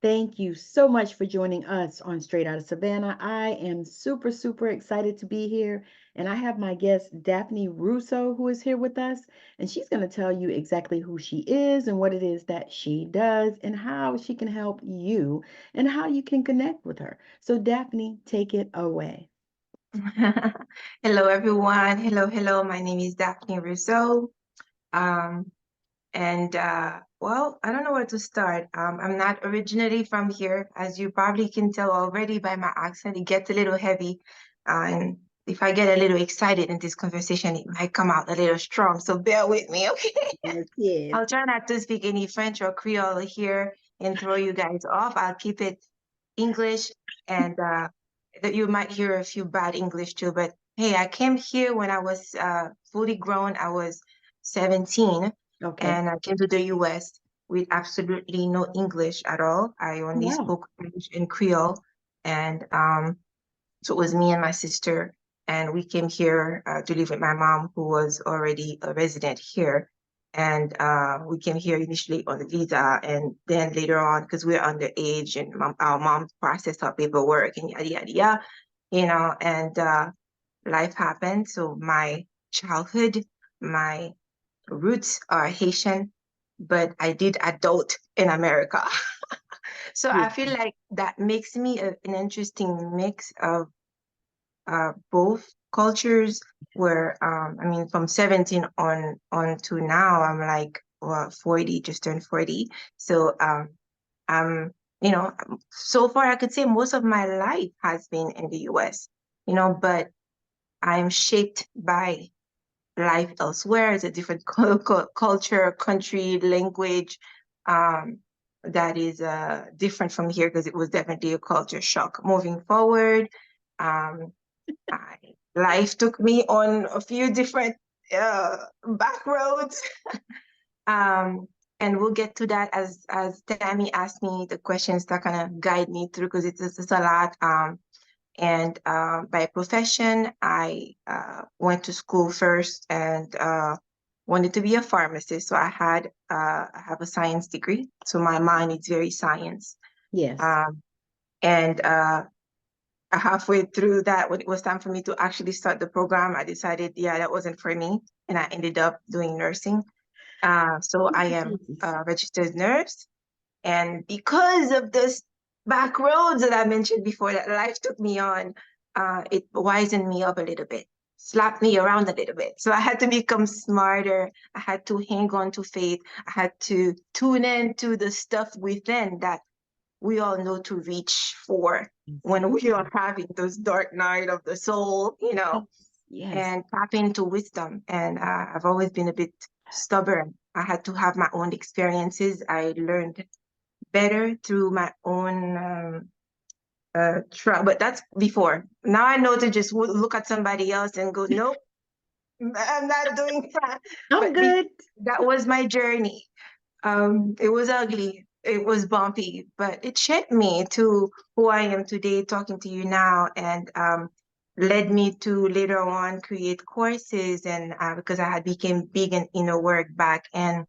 Thank you so much for joining us on Straight Outta Savannah. I am super, super excited to be here. And I have my guest, Daphne Rousseau, who is here with us. And she's going to tell you exactly who she is and what it is that she does and how she can help you and how you can connect with her. So, Daphne, take it away. Hello, everyone. Hello. My name is Daphne Rousseau. Um, well, I don't know where to start. I'm not originally from here, as you probably can tell already by my accent. It gets a little heavy, and if I get a little excited in this conversation, it might come out a little strong. So bear with me, okay? Yes, yes. I'll try not to speak any French or Creole here and throw you guys off. I'll keep it English, and that you might hear a few bad English too. But hey, I came here when I was fully grown. I was 17, Okay. and I came to the US with absolutely no English at all. I only Wow. spoke French and Creole, and so it was me and my sister, and we came here to live with my mom, who was already a resident here. And we came here initially on the visa, and then later on, because we are underage, and our mom processed our paperwork and yada yada yada, and life happened. So my childhood, my roots are Haitian, but I did adult in America. So Yeah. I feel like that makes me an interesting mix of both cultures where I mean from 17 on to now I'm like 40, just turned 40. So I'm so far I could say most of my life has been in the US, but I'm shaped by life elsewhere. It's a different culture, country, language um that is different from here because it was definitely a culture shock. Moving forward, um I, life took me on a few different back roads. Um, and we'll get to that as Tammy asked me the questions that kind of guide me through because it's a lot. And by profession, I went to school first and wanted to be a pharmacist. So I have a science degree. So my mind is very science. Yes. Um, and halfway through that, when it was time for me to actually start the program, I decided, yeah, that wasn't for me. And I ended up doing nursing. So I am Jesus. a registered nurse. And because of this back roads that I mentioned before that life took me on, it wisened me up a little bit, slapped me around a little bit. So I had to become smarter. I had to hang on to faith. I had to tune into the stuff within that we all know to reach for when we are Exactly. having those dark night of the soul, Yes. Yes. and tap into wisdom. And I've always been a bit stubborn. I had to have my own experiences. I learned better through my own try, but that's before. Now I know to just look at somebody else and go, nope, I'm not doing that. I'm But good. that was my journey. It was ugly. It was bumpy, but it shaped me to who I am today, talking to you now, and led me to later on create courses. And because I had became big in inner work back in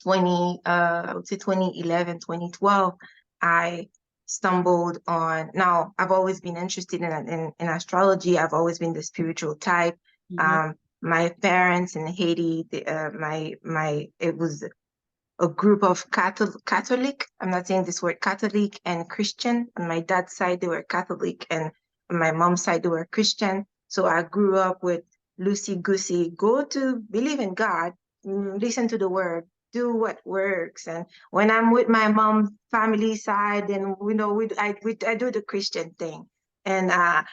I would say 2011, 2012, I stumbled on. Now I've always been interested in astrology. I've always been the spiritual type. Mhm. Um, my parents in Haiti, it was a group of Catholic. I'm not saying this word Catholic and Christian. On my dad's side, they were Catholic, and on my mom's side, they were Christian. So I grew up with loosey goosey, go to believe in God, listen to the word, do what works. And when I'm with my mom's family side, then I do the Christian thing. And I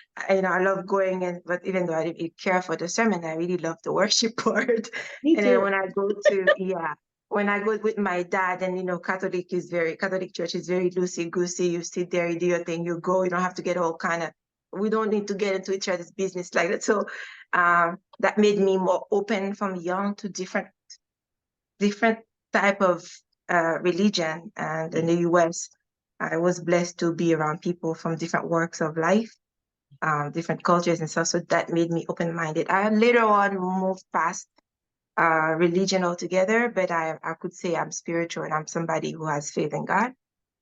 love going in, but even though I didn't really care for the sermon, I really love the worship part. Me And then too. when I go to, yeah, when I go with my dad, and Catholic church is very loosey goosey. You sit there, you do your thing, you go. You don't have to get all kind of. We don't need to get into each other's business like that. So that made me more open from young to different type of religion. And in Yeah. the US, I was blessed to be around people from different walks of life, different cultures and stuff. So that made me open minded. I later on moved past religion altogether, but I could say I'm spiritual and I'm somebody who has faith in God.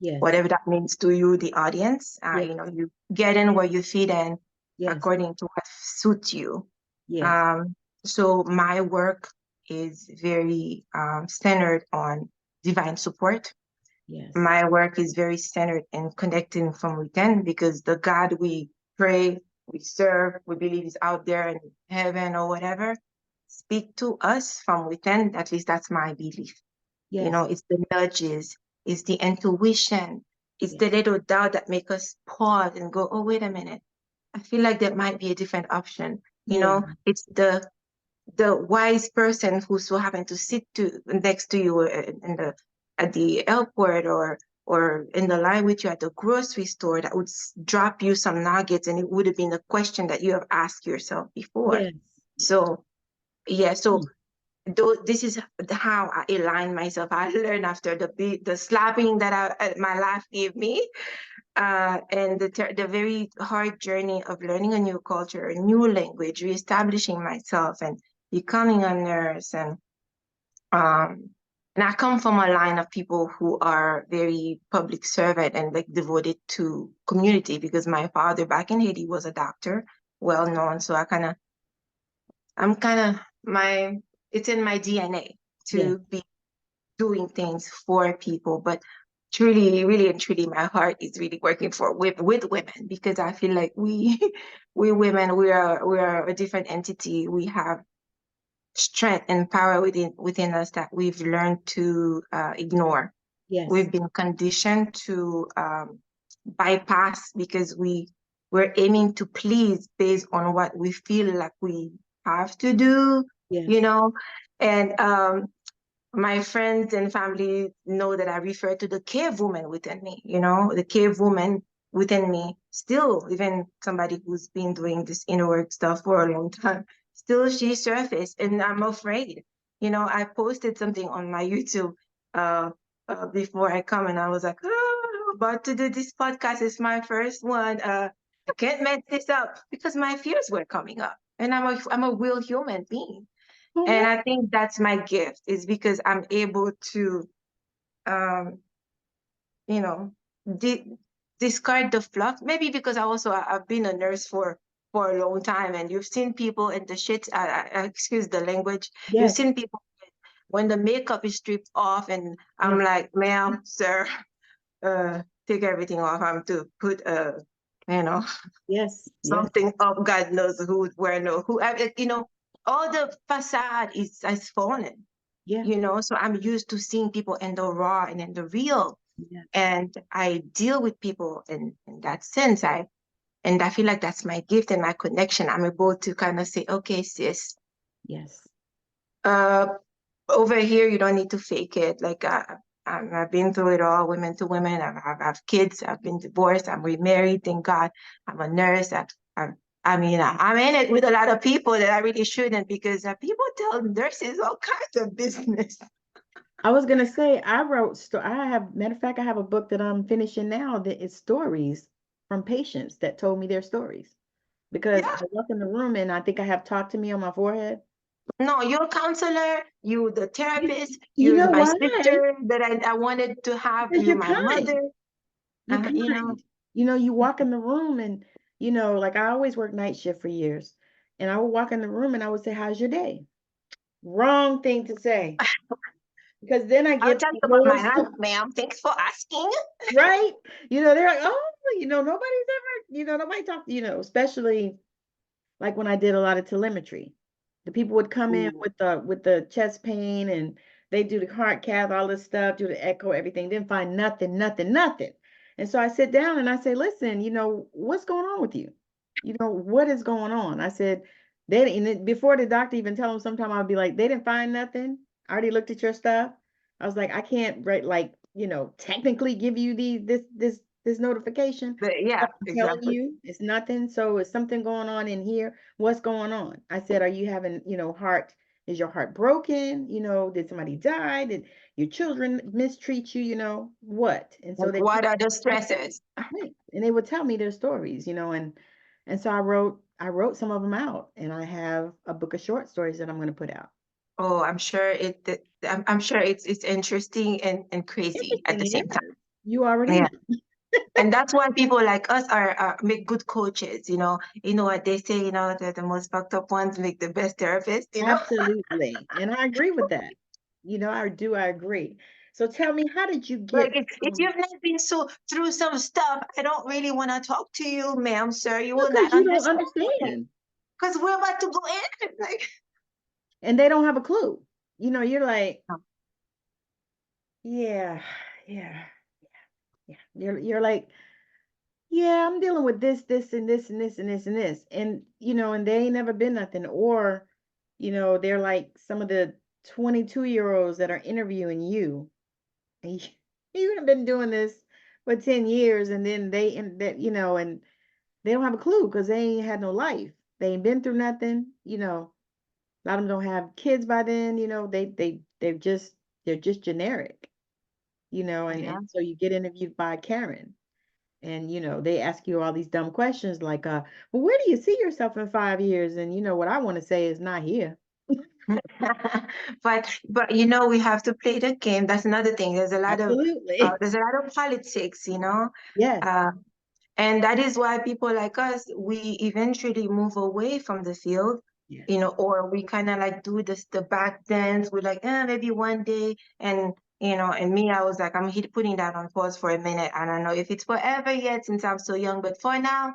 Yes. whatever that means to you, the audience. Yes. You get in where you fit in Yes. according to what suits you. Yes. Um, so my work is very centered on divine support. Yes. My work is very centered in connecting from within because the God we pray, we serve, we believe is out there in heaven or whatever, speak to us from within. At least that's my belief. Yes. It's the nudges, it's the intuition, it's Yes. the little doubt that make us pause and go, oh, wait a minute. I feel like there might be a different option. Yeah. It's the wise person who so happened to sit next to you in the at the airport or in the line with you at the grocery store that would drop you some nuggets, and it would have been a question that you have asked yourself before. Yes. So yeah, so Mm. though this is how I align myself. I learned after the slapping that my life gave me, and the very hard journey of learning a new culture, a new language, reestablishing myself, and becoming a nurse, um, and I come from a line of people who are very public servant and like devoted to community because my father back in Haiti was a doctor, well known. So I'm kind of it's in my DNA Yes. to be doing things for people, but truly, really and truly, my heart is really working with women because I feel like we we women we are a different entity. We have strength and power within us that we've learned to ignore. Yes. We've been conditioned to bypass because we're aiming to please based on what we feel like we have to do, you Yes. know, and my friends and family know that I refer to the cave woman within me, the cave woman within me. Still, even somebody who's been doing this inner work stuff for a long time, still she surfaced, and I'm afraid. I posted something on my YouTube uh, before I come, and I was like, oh, I'm about to do this podcast. It's my first one. I can't mess this up because my fears were coming up, and I'm a real human being. And Oh, I think that's my gift is because I'm able to, um, you know, di discard the fluff. Maybe because I've been a nurse for a long time, and you've seen people in the shit. Excuse the language. You've yes. seen people when the makeup is stripped off, and I'm Yes. like, ma'am, sir, take everything off. I'm to put you know, Yes. Yes. something up. God knows where, no, all the facade is fallen. Yeah. So I'm used to seeing people in the raw and in the real. Yes. And I deal with people in that sense. And I feel like that's my gift and my connection. I'm able to kind of say, okay, sis, Yes. uh, over here, you don't need to fake it. Like, I've been through it all, women to women. I've kids. I've been divorced. I'm remarried. Thank God. I'm a nurse. I'm in it with a lot of people that I really shouldn't because people tell nurses all kinds of business. I was gonna say I have matter of fact I have a book that I'm finishing now that is stories from patients that told me their stories because Yeah. I walk in the room and I think I have talked to me on my forehead. No, you're a counselor, you the You, therapist, you you're know my why? sister that I wanted to have, Because you're you're my kind. mother. You're You know, kind. You walk in the room and like I always worked night shift for years. And I would walk in the room and I would say, "How's your day?" Wrong thing to say. Because then I I'll get tell you the about whole my life, ma'am. Thanks for asking. right? They're like, oh, nobody's ever, nobody talked, especially like when I did a lot of telemetry. The people would come in Ooh. with the chest pain and they do the heart cath, all this stuff, do the echo, everything, didn't find nothing, nothing, nothing. And so I sit down and I say, listen, what's going on with you? What is going on? I said, before the doctor even tell them, sometime I'll be like, they didn't find nothing. I already looked at your stuff. I was like, I can't like, technically give you this notification. But But yeah, I'm telling exactly. you, it's nothing. So it's something going on in here. What's going on? I said, are you having, heart? Is your heart broken? Did somebody die? Did your children mistreat you? What? And so And they what are the stresses? right. And they would tell me their stories, and so I wrote some of them out, and I have a book of short stories that I'm going to put out. Oh, I'm sure I'm sure it's interesting and crazy at the Interesting, same it time. is. You already Yeah. know. And that's why people like us are make good coaches, you know. You know what they say, you know, that the most fucked up ones make the best therapists, you know. Absolutely. And I agree with that. I agree. So tell me, how did you Like get if you've not been so through some stuff, I don't really want to talk to you, ma'am, sir. You will because not you don't understand understand because we're about to go in. Like, and they don't have a clue. You're like, yeah, yeah, yeah. You're like, yeah, I'm dealing with this, and this, and this, and this, and this. And they ain't never been nothing. Or, they're like some of the 22-year-olds that are interviewing you. And you have been doing this for 10 years, and then and they don't have a clue because they ain't had no life. They ain't been through nothing. A lot of them don't have kids by then. They're just generic. And, yeah. and so you get interviewed by Karen, and they ask you all these dumb questions like, well, where do you see yourself in 5 years? And what I want to say is not here. But you know, we have to play the game. That's another thing. Absolutely. There's a lot of politics, you know. Yes. Uh, And that is why people like us, we eventually move away from the field, Yes. you know, or we kind of like do this, the back dance. We're like, maybe one day. And, you know, and me, I was like, putting that on pause for a minute. I don't know if it's forever yet since I'm so young, but for now,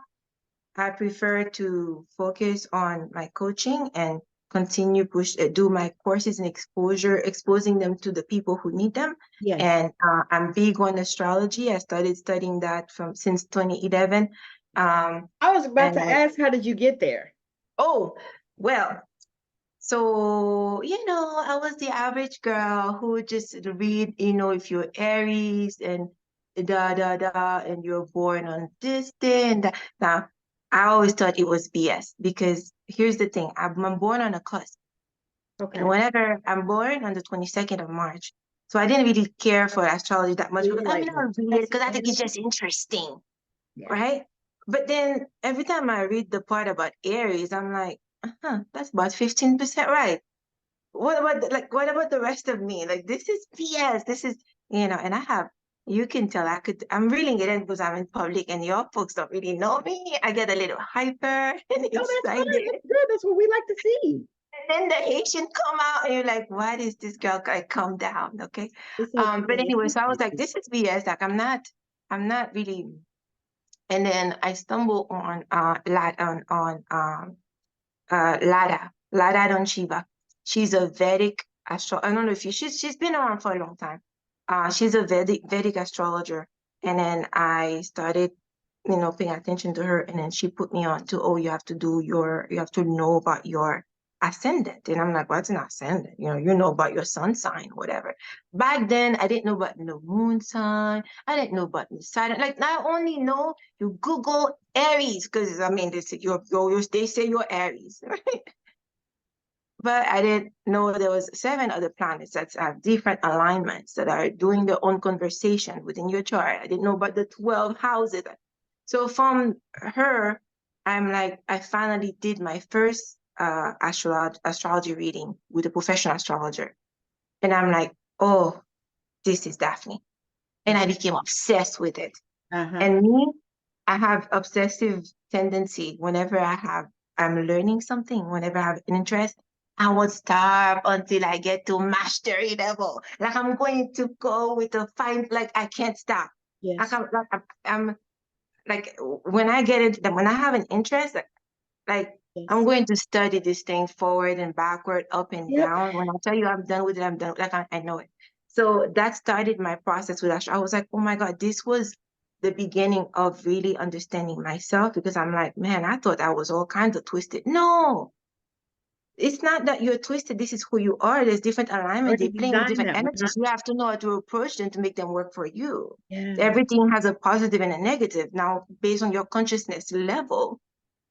I prefer to focus on my coaching and continue do my courses and exposing them to the people who need them. Yes. And I'm big on astrology. I started studying that from since 2011. Um, I was about and to ask, how did you get there? oh, well, so, you know, I was the average girl who would just read, you know, if you're Aries and da da da, and you're born on this day and that. Now, I always thought it was BS because here's the thing, I'm born on a cusp. And Okay. whenever I'm born on the 22nd of March, so I didn't really care for astrology that So much because you're I like, mean, well, I read it that's because I think it's energy. just interesting, Yeah. right? But then every time I read the part about Aries, I'm like, that's about 15% right. What about the rest of me? Like this is BS. This is, you know, and you can tell I'm reeling it in because I'm in public and your folks don't really know me. I get a little hyper and No, that's fine. excited. That's good. That's what we like to see. And then the Haitian come out and you're like, what is this girl? I calm down, okay? It's okay. But anyway, It's so I was like, okay. this is BS. Like I'm not really. And then I stumbled on Lada Donchiva. She's a Vedic I don't know if she's been around for a long time. She's a Vedic astrologer. And then I started, you know, paying attention to her. And then she put me on to, oh, you have to know about your ascendant. And I'm like, what's an ascendant? You know about your sun sign, whatever. Back then, I didn't know about the moon sign. I didn't know about the Saturn. Like, I only know you Google Aries because I mean, they say you're Aries, right? But I didn't know there was 7 other planets that have different alignments that are doing their own conversation within your chart. I didn't know about the 12 houses. So from her, I'm like, I finally did my first astrology reading with a professional astrologer. And I'm like, oh, this is Daphne. And I became obsessed with it. Uh-huh. And me, I have obsessive tendency whenever I'm learning something, whenever I have an interest, I would starve until I get to mastery level. Like I'm going to go with a fine, like I can't stop. Yes. I'm like when I get into them, when I have an interest, like I'm Yes. going to study this thing forward and backward, up and Yep. down. When I tell you I'm done with it, I'm done. Like I know it. So that started my process with Asha. I was like, oh my God, this was the beginning of really understanding myself because I'm like, man, I thought I was all kinds of twisted. No, it's not that you're twisted. This is who you are. There's different alignment. Already They're playing with designed different that one, huh? energies. You have to know how to approach them to make them work for you. Yes. Everything has a positive and a negative. Now, based on your consciousness level,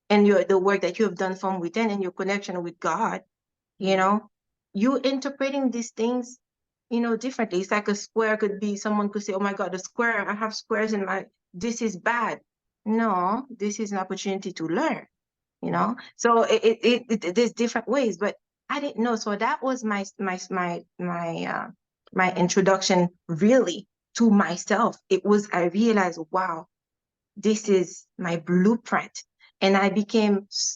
and the work that you have done from within and your connection with God, you Mhm. know, you interpreting these things, you know, differently. It's like a square could be, someone could say, oh my God, a square, I have squares in this is bad. No, this is an opportunity to learn, you Yeah. know? So there's different ways, but I didn't know. So that was my introduction really to myself. I realized, wow, this is my blueprint. And I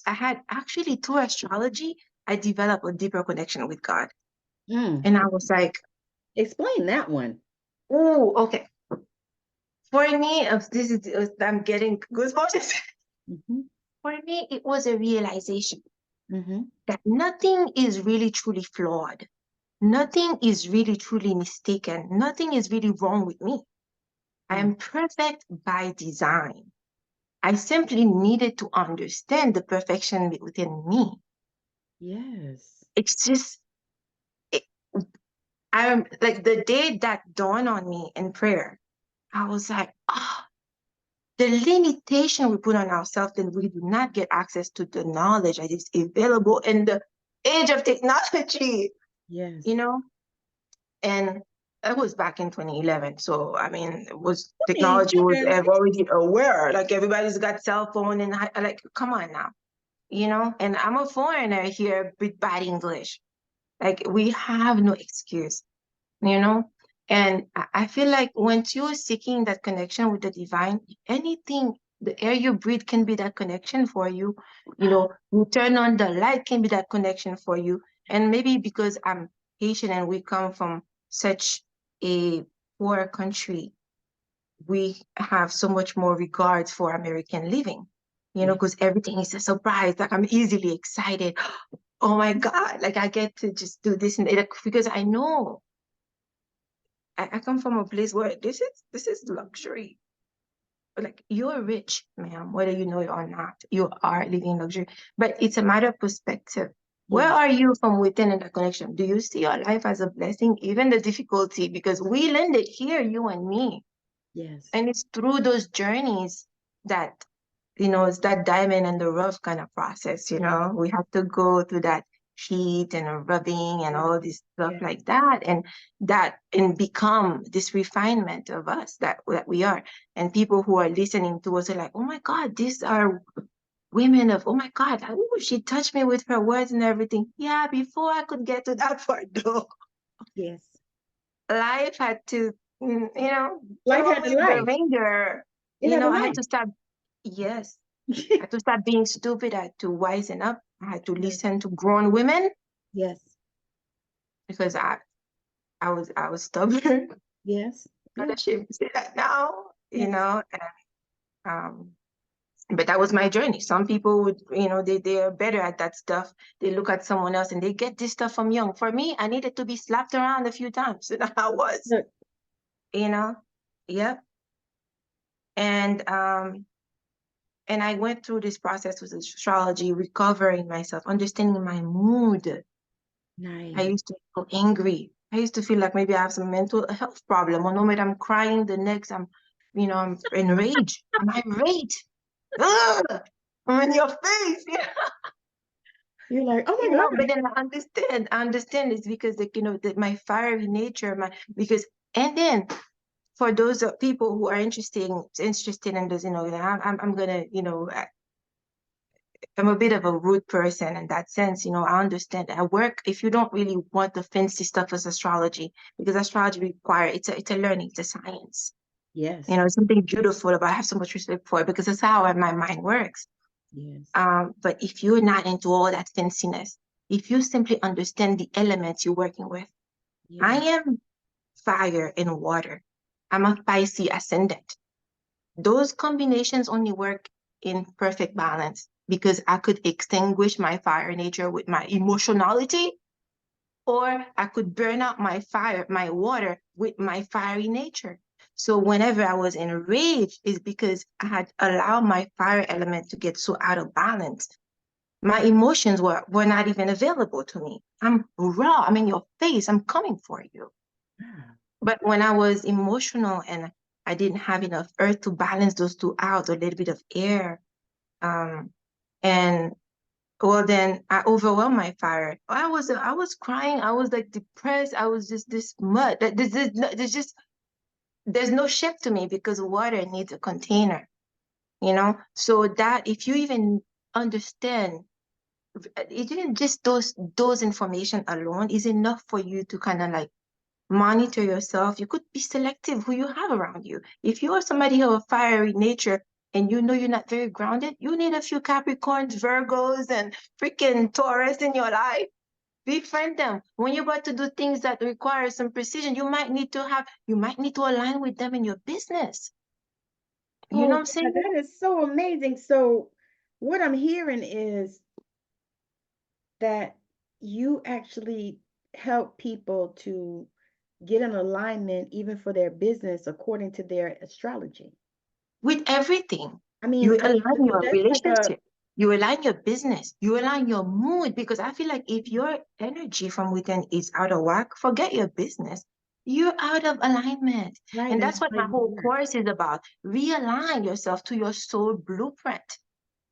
had actually through astrology, I developed a deeper connection with God. Mm. And I was like, Explain that one. oh, okay. For me, I'm getting goosebumps. Mm-hmm. For me, it was a realization Mm-hmm. that nothing is really truly flawed. Nothing is really truly mistaken. Nothing is really wrong with me. I Mm. am perfect by design. I simply needed to understand the perfection within me. Yes. It's just, it, I'm like the day that dawned on me in prayer, I was like, ah, the limitation we put on ourselves, then we do not get access to the knowledge that is available in the age of technology, you Yes. know? And that was back in 2011. So, I mean, it was I mean, technology was goodness. already aware. Like everybody's got cell phone and like, come on now, you know? And I'm a foreigner here with bad English. Like we have no excuse, you know? And I feel like once you're seeking that connection with the divine, anything, the air you breathe can be that connection for you. You know, you turn on the light can be that connection for you. And maybe because I'm Haitian and we come from such a poor country, we have so much more regard for American living, you know, Yeah. because everything is a surprise. Like I'm easily excited. Oh my God, like I get to just do this and that because I know I come from a place where this is luxury. Like you're rich, ma'am, whether you know it or not. You are living luxury. But it's a matter of perspective. Where Yes. are you from within in that connection? Do you see your life as a blessing, even the difficulty? Because we landed here, you and me. Yes. And it's through those journeys that, it's that diamond in the rough kind of process, Yes. We have to go through that heat and a rubbing and Yes. all this stuff Yes. like that. And become this refinement of us that we are. And people who are listening to us are like, oh my God, these are women of, oh my God, ooh, she touched me with her words and everything. Yeah, before I could get to that part though, Yes. life had to, Life throw had a me the life. ringer. It had a I had life. to stop. Yes, I had to stop being stupid. I had to wisen up. I had to Yes. listen to grown women Yes. because I was stubborn. Yes. Not Yeah. ashamed to say that now, Yes. and but that was my journey. Some people would, they are better at that stuff. They look at someone else and they get this stuff from young. For me, I needed to be slapped around a few times, and I was, Look. you know, yep. And I went through this process with astrology, recovering myself, understanding my mood. I Nice. used to feel angry. I used to feel like maybe I have some mental health problem. One moment I'm crying, the next I'm enraged. I'm irate. Ugh! I'm in your face. You're like, oh my But God. then I understand it's because like, that my fiery nature, and then for those people who are interested in this, I'm gonna, I'm a bit of a rude person in that sense. I understand. I work if you don't really want the fancy stuff as astrology, because astrology it's a learning, it's a science. Yes. It's something beautiful about I have so much respect for it because that's how my mind works. Yes. But if you're not into all that fanciness, if you simply understand the elements you're working with, I Yes. am fire and water. I'm a Pisces ascendant. Those combinations only work in perfect balance because I could extinguish my fire nature with my emotionality, or I could burn out my fire, my water with my fiery nature. So whenever I was enraged, is because I had allowed my fire element to get so out of balance. My emotions were not even available to me. I'm raw. I'm in your face. I'm coming for you. Ah. But when I was emotional and I didn't have enough earth to balance those two out, or a little bit of air, um, and well, then I overwhelmed my fire. I was crying. I was like depressed. I was just this mud. There's no shape to me because water needs a container, So that if you even understand, it didn't just those information alone is enough for you to kind of like monitor yourself. You could be selective who you have around you. If you are somebody who have a fiery nature and you know you're not very grounded, you need a few Capricorns, Virgos, and freaking Taurus in your life. Befriend them. When you're about to do things that require some precision, you might need to align with them in your business. You know Oh, what I'm God, saying? that is so amazing. So, what I'm hearing is that you actually help people to get an alignment even for their business according to their astrology. With everything. I mean, You I mean, align your that's like a relationship, you align your business, you align your mood. Because I feel like if your energy from within is out of whack, forget your business. You're out of alignment. right, And and that's that's what why my you whole work. course is about. Realign yourself to your soul blueprint.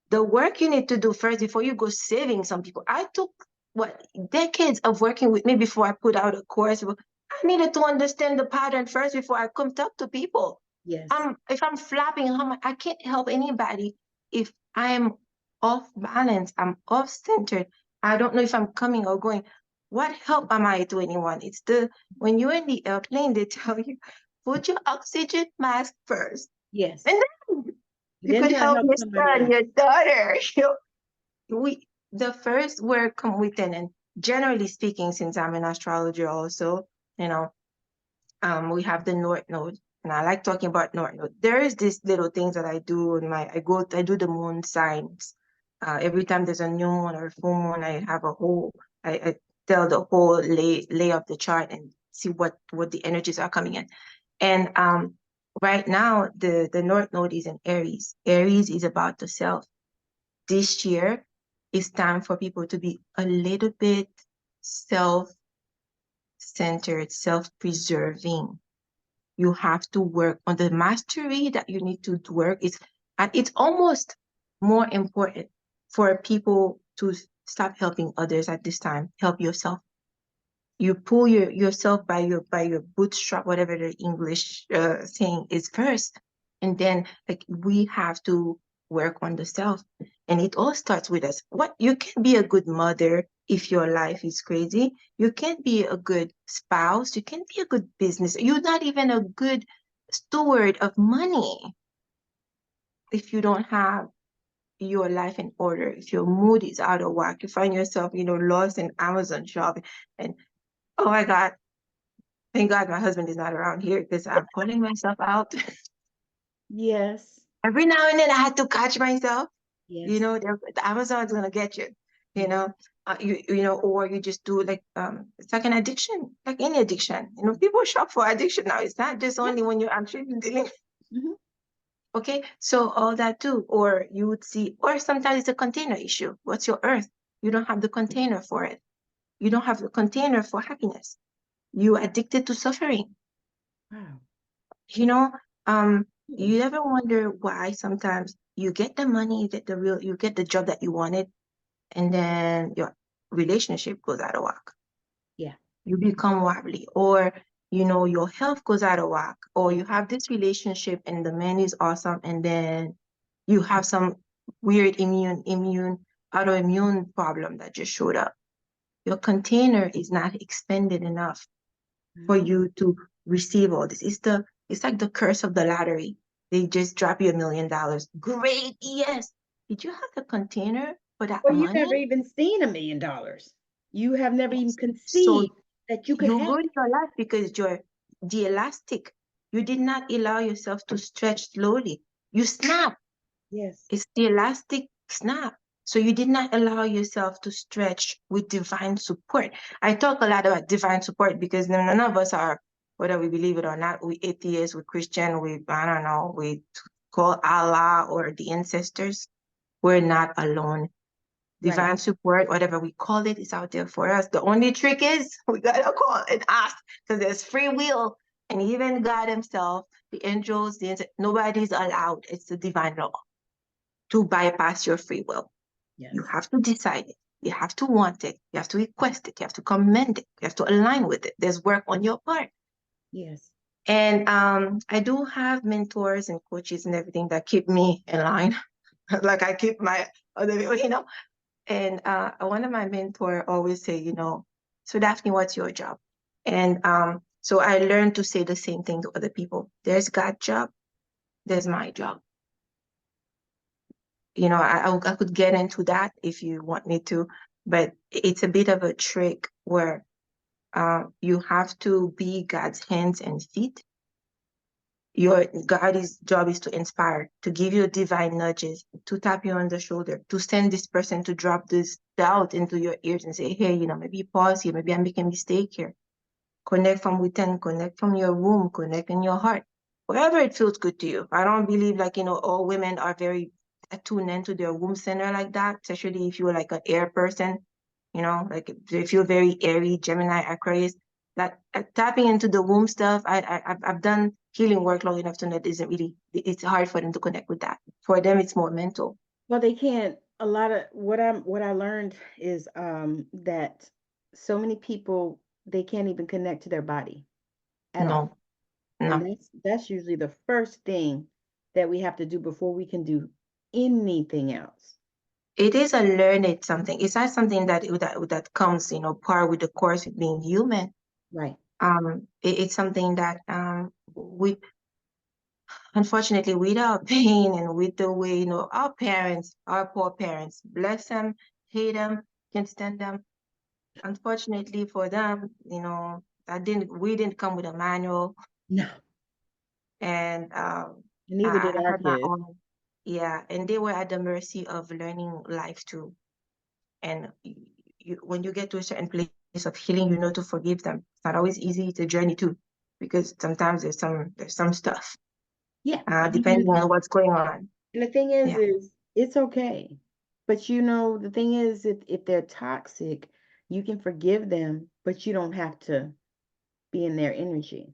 The work you need to do first before you go saving some people. I took what decades of working with me before I put out a course. I needed to understand the pattern first before I come talk to people. Yes, If I'm flapping, I can't help anybody if I am off balance, I'm off centered. I don't know if I'm coming or going. What help am I to anyone? It's the when you're in the airplane, they tell you put your oxygen mask first. yes. And then you Then could you'll help help your somebody son, else. your daughter. We the first word come within, and generally speaking, since I'm an astrologer also, you know, we have the North Node, and I like talking about North Node. There is this little things that I do in I do the moon signs. Every time there's a new moon or a full moon, I have I tell the whole lay of the chart and see what the energies are coming in. And right now the North Node is in Aries. Aries is about the self. This year, it's time for people to be a little bit self-centered, self-preserving. You have to work on the mastery that you need to work. And it's almost more important for people to stop helping others at this time. Help yourself. You pull yourself by your bootstrap, whatever the English saying is first, and then like we have to work on the self, and it all starts with us. What you can be a good mother if your life is crazy. You can't be a good spouse. You can't be a good business. You're not even a good steward of money if you don't have your life in order. If your mood is out of whack, you find yourself, lost in Amazon shopping, and oh my God. Thank God my husband is not around here because I'm calling myself out. Yes, Every now and then I had to catch myself. yes. The Amazon's gonna get you. You Mhm. know, or you just do like it's like an addiction, like any addiction. People shop for addiction now. It's not just Yeah. only when you're actually dealing. Mhm. Okay, so all that too, or you would see, or sometimes it's a container issue. What's your earth? You don't have the container for it. You don't have the container for happiness. You addicted to suffering. Wow. You know, Mm. you ever wonder why sometimes you get the money, you get the job that you wanted, and then your relationship goes out of whack. Yeah. You become wobbly, or your health goes out of whack, or Yeah. you have this relationship and the man is awesome, and then you have some weird autoimmune problem that just showed up. Your container is not expanded enough for Wow. you to receive all this. It's like the curse of the lottery. They just drop you $1 million. Great, yes. Did you have the container for that Or you've never money? even seen $1 million. You have never even Yes. So conceived that you could you have ruined your life because you're the elastic. You did not allow yourself to stretch slowly. You snap. it. Yes. It's the elastic snap. So you did not allow yourself to stretch with divine support. I talk a lot about divine support because none of us are, whether we believe it or not, we atheists, we Christian, I don't know, we call Allah or the ancestors. We're not alone. Right. Divine support, whatever we call it, is out there for us. The only trick is we gotta call and ask because there's free will. And even God Himself, the angels, nobody's allowed. It's the divine law to bypass your free will. You Yes. have to decide it. You have to want it. You have to request it. You have to commend it. You have to align with it. There's work on your part. Yes. And I do have mentors and coaches and everything that keep me in line. Like I keep my other. And one of my mentor always say, so Daphne, what's your job? And So I learned to say the same thing to other people. There's God's job, there's my job. I could get into that if you want me to, but it's a bit of a trick where you have to be God's hands and feet. Your God's job is to inspire, to give you divine nudges, to tap you on the shoulder, to send this person to drop this doubt into your ears and say, hey, maybe pause here, maybe I'm making a mistake here. Connect from within, connect from your womb, connect in your heart, wherever it feels good to you. I don't believe all women are very attuned into their womb center like that, especially if you're like an air person, like if you're very airy, Gemini, Aquarius, that tapping into the womb stuff, I've done healing work long enough to know it's hard for them to connect with that. For them, it's more mental. Well, they can't. A lot of what I learned is that so many people, they can't even connect to their body at all. No, And no. that's usually the first thing that we have to do before we can do anything else. It is a learned something. It's not something that comes, par with the course with being human. Right. It's something that we unfortunately with our pain and with the way, our parents, our poor parents, bless them, hate them, can't stand them. Unfortunately for them, we didn't come with a manual, No. and Neither did I our had my kids. own, yeah, and they were at the mercy of learning life too. And when you get to a certain place of healing, you know to forgive them. It's not always easy. It's a journey too, because sometimes there's some stuff, Yeah. depending on what's going on. And the thing Yeah, is it's okay. But the thing is, if they're toxic, you can forgive them, but you don't have to be in their energy.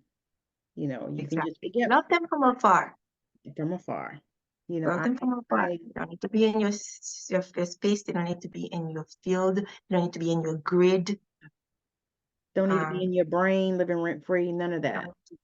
You can just exactly. forgive Love them from afar. them from afar. Love I them from afar. I You don't need to be in your space. They don't need to be in your field. They don't need to be in your grid. don't need to be in Um, your brain living rent free, none of they don't that. need to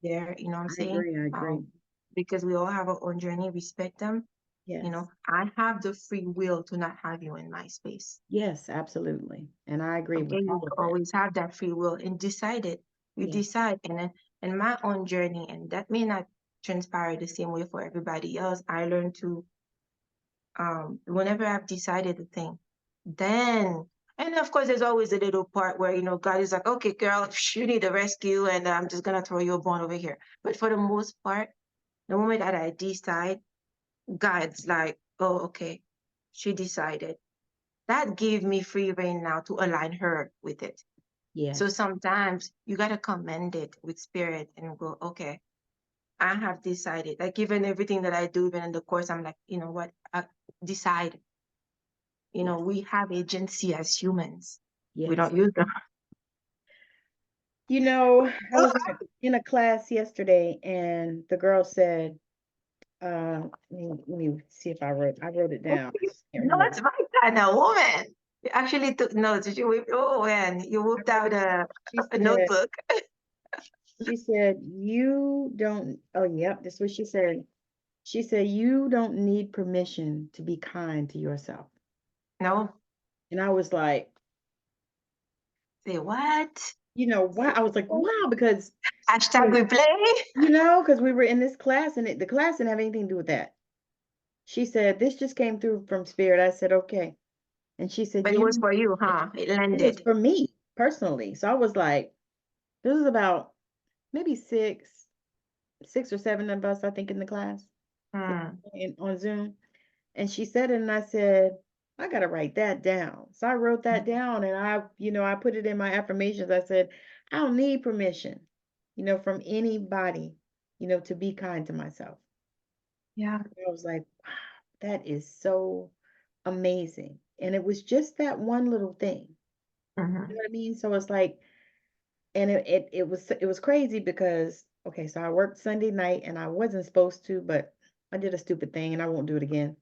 be there. You know what I'm I saying? agree, I agree. Because we all have our own journey. Respect them. Yes. I have the free will to not have you in my space. Yes, absolutely. And I agree Okay, with you all of that. always have that free will and decide it. You Yes. decide, and then in my own journey, and that may not transpire the same way for everybody else. I learned to whenever I've decided a thing, then and of course there's always a little part where God is like, okay, girl, you need a rescue, and I'm just gonna throw you a bone over here. But for the most part, the moment that I decide, God's like, oh, okay, she decided. That gave me free reign now to align her with it. So Yes. sometimes you gotta commend it with spirit and go, okay, I have decided. Like even everything that I do, even in the course, I'm like, you know what? I decide. Yes. We have agency as humans. We Yes. don't use them. I was in a class yesterday and the girl said, let me see if I wrote it down. I just can't No, remember. it's my kind of woman. You actually took notes. Did you whip? Oh, man, you I whipped wrote, out she a said, notebook. you don't, oh, yep, that's what she said. She said, you don't need permission to be kind to yourself. No, And I was like, say what? wow. I was like, wow, because, Hashtag replay. because we were in this class and the class didn't have anything to do with that. She said, this just came through from spirit. I said, okay. And she said, But it yeah, was for you, huh? It it was landed. for me personally. So I was like, this is about maybe six or seven of us, I think, in the class Hmm. on Zoom. And she said it, and I said, I gotta write that down. So I wrote that down, and I put it in my affirmations. I said, I don't need permission, from anybody, to be kind to myself. Yeah. I was like, wow, that is so amazing. And it was just that one little thing. You know Hmm. what I mean? So it's like, and it was crazy because okay, so I worked Sunday night and I wasn't supposed to, but I did a stupid thing and I won't do it again.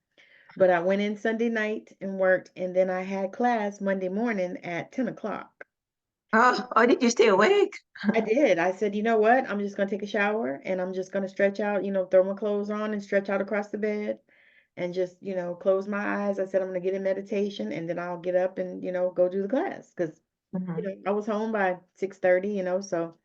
But I went in Sunday night and worked, and then I had class Monday morning at 10 o'clock. Oh, did you stay awake? I did. I said, you know what? I'm just gonna take a shower and I'm just gonna stretch out, throw my clothes on and stretch out across the bed and just, close my eyes. I said I'm gonna get in meditation and then I'll get up and, go do the class because, Hmm. I was home by 6:30, so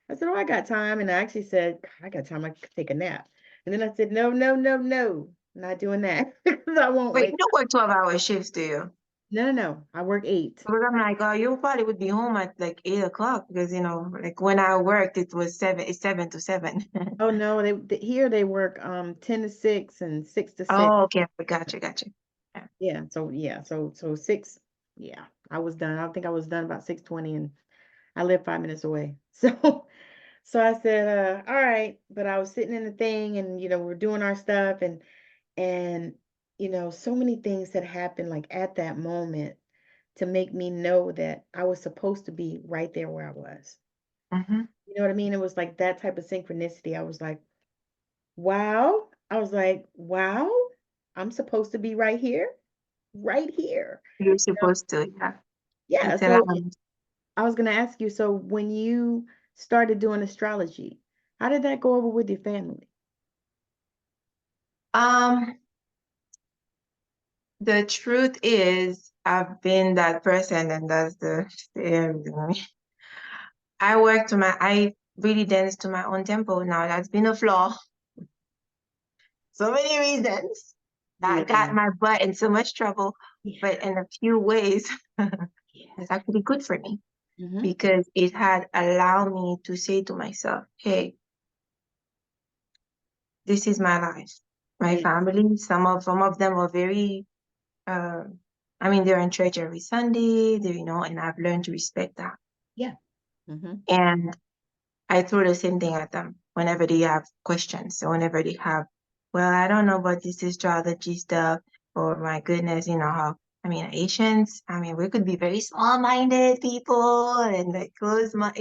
I said, oh, I got time. And I actually said, I got time. I could take a nap. And then I said, no, no, no, no, not doing that because I won't Wait, you wake don't up. work 12-hour shifts, do you? No, no, no. I work 8. Because I'm like, oh, you probably would be home at like 8 o'clock because like when I worked, it was it's 7 to 7. Oh no, here they work 10 to 6 and 6 to 6. Oh, okay. Gotcha. Yeah. So 6, yeah, I was done. I think I was done about 6:20 and I live 5 minutes away. So I said, all right, but I was sitting in the thing and we're doing our stuff and so many things had happened like at that moment to make me know that I was supposed to be right there where I was. Mm-hmm. You know what I mean? It was like that type of synchronicity. I was like, wow. I was like, wow, I'm supposed to be right here, right here. You're You know? supposed to, yeah. Yeah. It's a So lot. I was going to ask you, so when you started doing astrology, how did that go over with your family? Um, the truth is, I've been that person, and that's the I really dance to my own tempo now. That's been a flaw. So many reasons Yeah. that got my butt in so much trouble, Yeah. but in a few ways, Yeah. it's actually good for me Hmm. because it had allowed me to say to myself, hey, this is my life. My Yeah. family, some of them are very uh, I mean, they're in church every Sunday, and I've learned to respect that. Yeah. Hmm. And I throw the same thing at them whenever they have questions. So whenever they have, well, I don't know about this astrology stuff, or my goodness, I mean, Asians, I mean, we could be very small-minded people and like close my,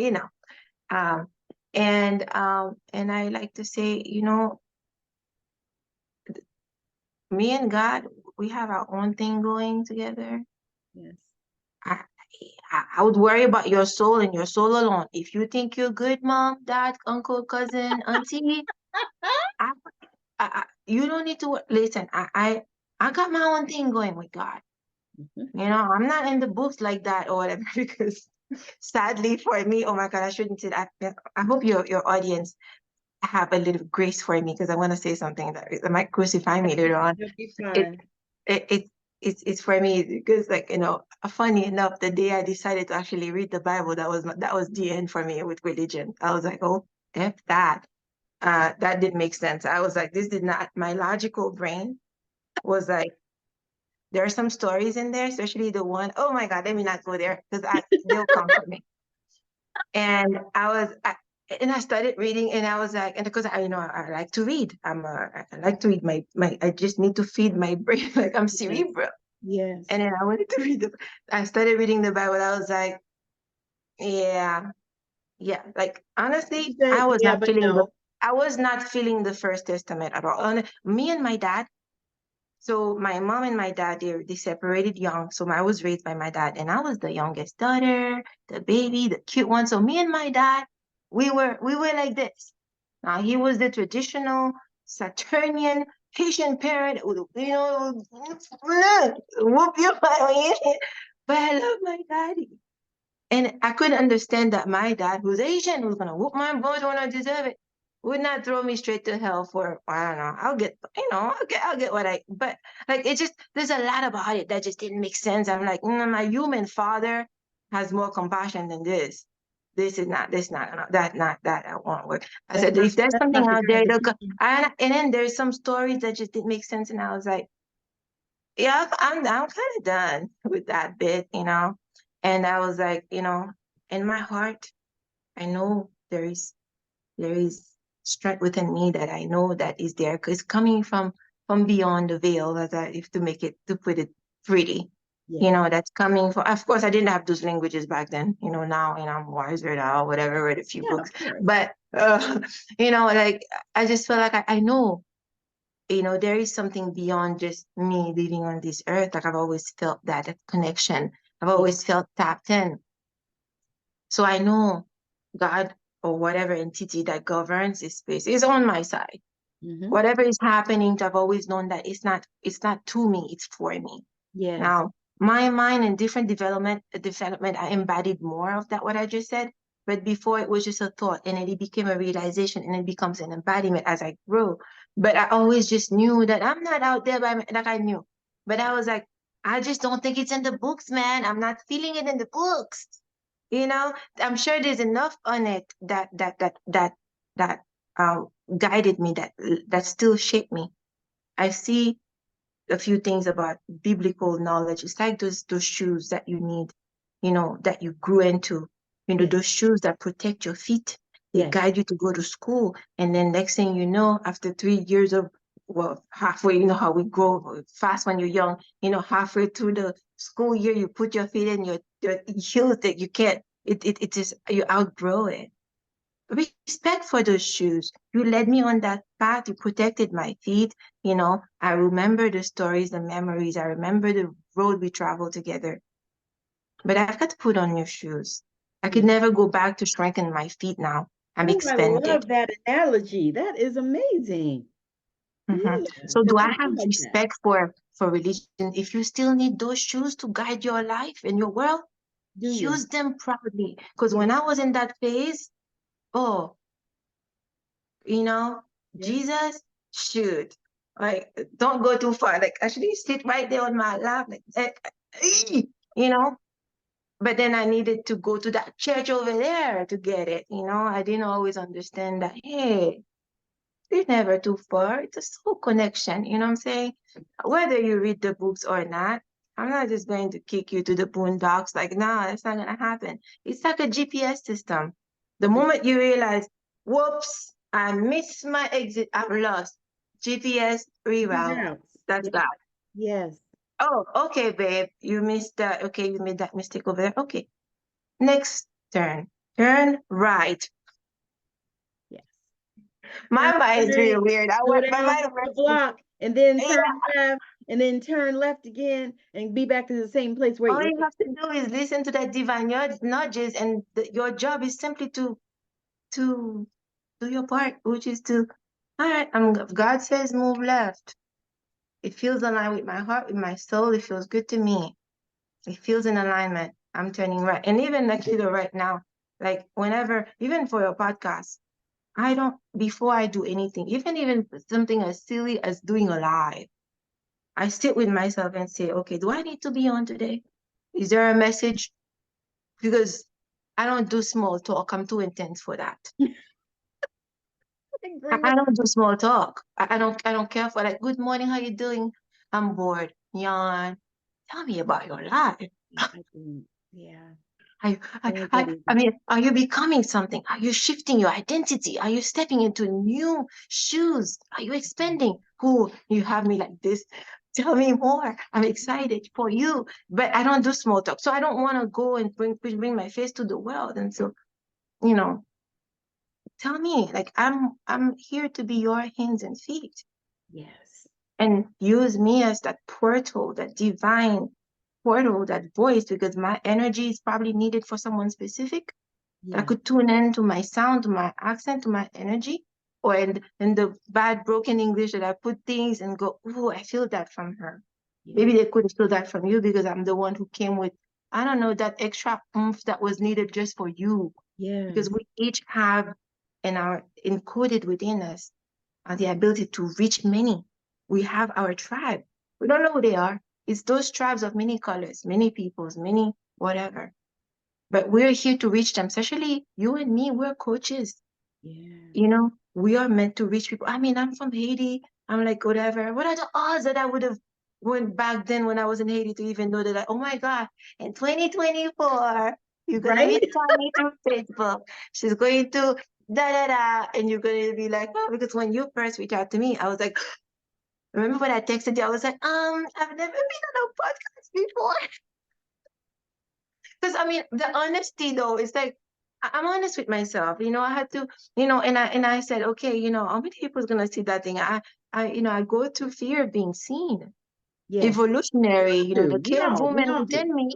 um, and I like to say, me and God, we have our own thing going together. Yes. I, I would worry about your soul and your soul alone. If you think you're good, mom, dad, uncle, cousin, auntie, I, you don't need to listen. I got my own thing going with God. Hmm. I'm not in the books like that or whatever because sadly for me, oh my God, I shouldn't say that. I hope your audience have a little grace for me because I want to say something that might crucify me later on. You'll be It fine. it, it it's for me because like funny enough the day I decided to actually read the Bible that was the end for me with religion. I was like, oh, F that. That didn't make sense. I was like, this did not, my logical brain was like, there are some stories in there, especially the one, oh my God, let me not go there because they'll come for me. And I started reading and I was like, and because I like to read. I like to read I just need to feed my brain like I'm Yes. cerebral. Yes. And then I wanted to I started reading the Bible. I was like, yeah, yeah. Like honestly, You said, yeah, but no. I was not feeling the First Testament at all. And me and my dad, so my mom and my dad, they separated young. So I was raised by my dad, and I was the youngest daughter, the baby, the cute one. So me and my dad, we were like this. Now he was the traditional Saturnian Haitian parent, whoop your mind. But I love my daddy. And I couldn't understand that my dad, who's Asian, who's gonna whoop my butt when I deserve it, would not throw me straight to hell for I don't know. I'll get what but like it just there's a lot about it that just didn't make sense. I'm like, my human father has more compassion than this. That won't work. I said, if there's That's something not the out there, kind of look, people. and then there's some stories that just didn't make sense, and I was like, yeah, I'm kind of done with that bit. And I was like, in my heart, I know there is strength within me that I know that is there because coming from beyond the veil, as I if to put it pretty. Yes. That's coming from, of course, I didn't have those languages back then. Now, I'm wiser now, whatever, read a few Yeah, of books. course. But, like, I just feel like I know there is something beyond just me living on this earth. Like I've always felt that connection. I've Yeah. always felt tapped in. So I know God or whatever entity that governs this space is on my side. Hmm. Whatever is happening, I've always known that it's not to me, it's for me. Yes. Now, my mind and different development, I embodied more of that, what I just said. But before it was just a thought, and then it became a realization, and it becomes an embodiment as I grow. But I always just knew that I'm not out there like I knew. But I was like, I just don't think it's in the books, man. I'm not feeling it in the books. You know, I'm sure there's enough on it that guided me, that still shaped me. I see a few things about biblical knowledge. It's like those shoes that you need, that you grew into. Yes. Those shoes that protect your feet. They Yes. guide you to go to school. And then next thing you know, after 3 years of, well, halfway, you know how we grow fast when you're young, halfway through the school year, you put your feet in your heels that you can't, it is, you outgrow it. Respect for those shoes. You led me on that path. You protected my feet. I remember the stories, the memories. I remember the road we traveled together. But I've got to put on your shoes. I could Yes. never go back to shrinking my feet now. I'm Oh, I expanded. love that analogy. That is amazing. Mhm. Yeah, So do because I I have feel like that. respect for religion? If you still need those shoes to guide your life and your world, Do you? use them proudly. Because Yeah. when I was in that phase, oh, you know, Yeah. Jesus should. Like, don't go too far. Like, actually sit right there on my lap, like, you know. But then I needed to go to that church over there to get it. I didn't always understand that. Hey, it's never too far. It's a soul connection. You know what I'm saying? Whether you read the books or not, I'm not just going to kick you to the boondocks. Like, nah, that's not gonna happen. It's like a GPS system. The Yeah. moment you realize, whoops, I missed my exit, I've lost. GPS reroute. Routes. That's Yes. that. Yes. Oh, okay, babe. You missed that. Okay, you made that mistake over there. Okay. Next turn. Turn right. Yes. My Turn mind's really right, weird. go My down mind the works. block, and then Yeah. turn left, and then turn left again, and be back to the same place where All you you have to do is listen to that divine nudges, and your job is simply to do your part, which is to, all right, God says move left. It feels aligned with my heart, with my soul. It feels good to me. It feels in alignment. I'm turning right. And even actually right now, like whenever, even for your podcast, I don't, before I do anything, even something as silly as doing a live, I sit with myself and say, okay, do I need to be on today? Is there a message? Because I don't do small talk. I'm too intense for that. agree I with. don't do small talk. I don't care for like, good morning, how you doing? I'm bored. Yawn. Tell me about your life. I think, yeah, I, I, very I, good. I mean, are you becoming something? Are you shifting your identity? Are you stepping into new shoes? Are you expanding? Who you have me like this? Tell me more. I'm excited for you, but I don't do small talk. So I don't want to go and bring my face to the world. And so, you know, tell me, like I'm here to be your hands and feet, Yes. and use me as that portal, that divine portal, that voice, because my energy is probably needed for someone specific. I Yeah. could tune in to my sound, to my accent, to my energy, or in the bad broken English that I put things and go, oh, I feel that from her. Yeah. Maybe they could feel that from you because I'm the one who came with, I don't know, that extra oomph that was needed just for you. Because Yes. we each have and are encoded within us the ability to reach many. We have our tribe. We don't know who they are. It's those tribes of many colors, many peoples, many whatever. But we're here to reach them, especially you and me, we're coaches. Yeah. We are meant to reach people. I mean, I'm from Haiti. I'm like, whatever. What are the odds that I would have went back then when I was in Haiti to even know that, oh my God, in 2024, you're going to Right? meet Tammi through Facebook. She's going to da da da. And you're going to be like, oh, because when you first reached out to me, I was like, remember when I texted you? I was like, I've never been on a podcast before. Because I mean, the honesty though is like I'm honest with myself. I had to, and I said, okay, how many people's gonna see that thing? I go through fear of being seen. Yes. Evolutionary, Do. We all do.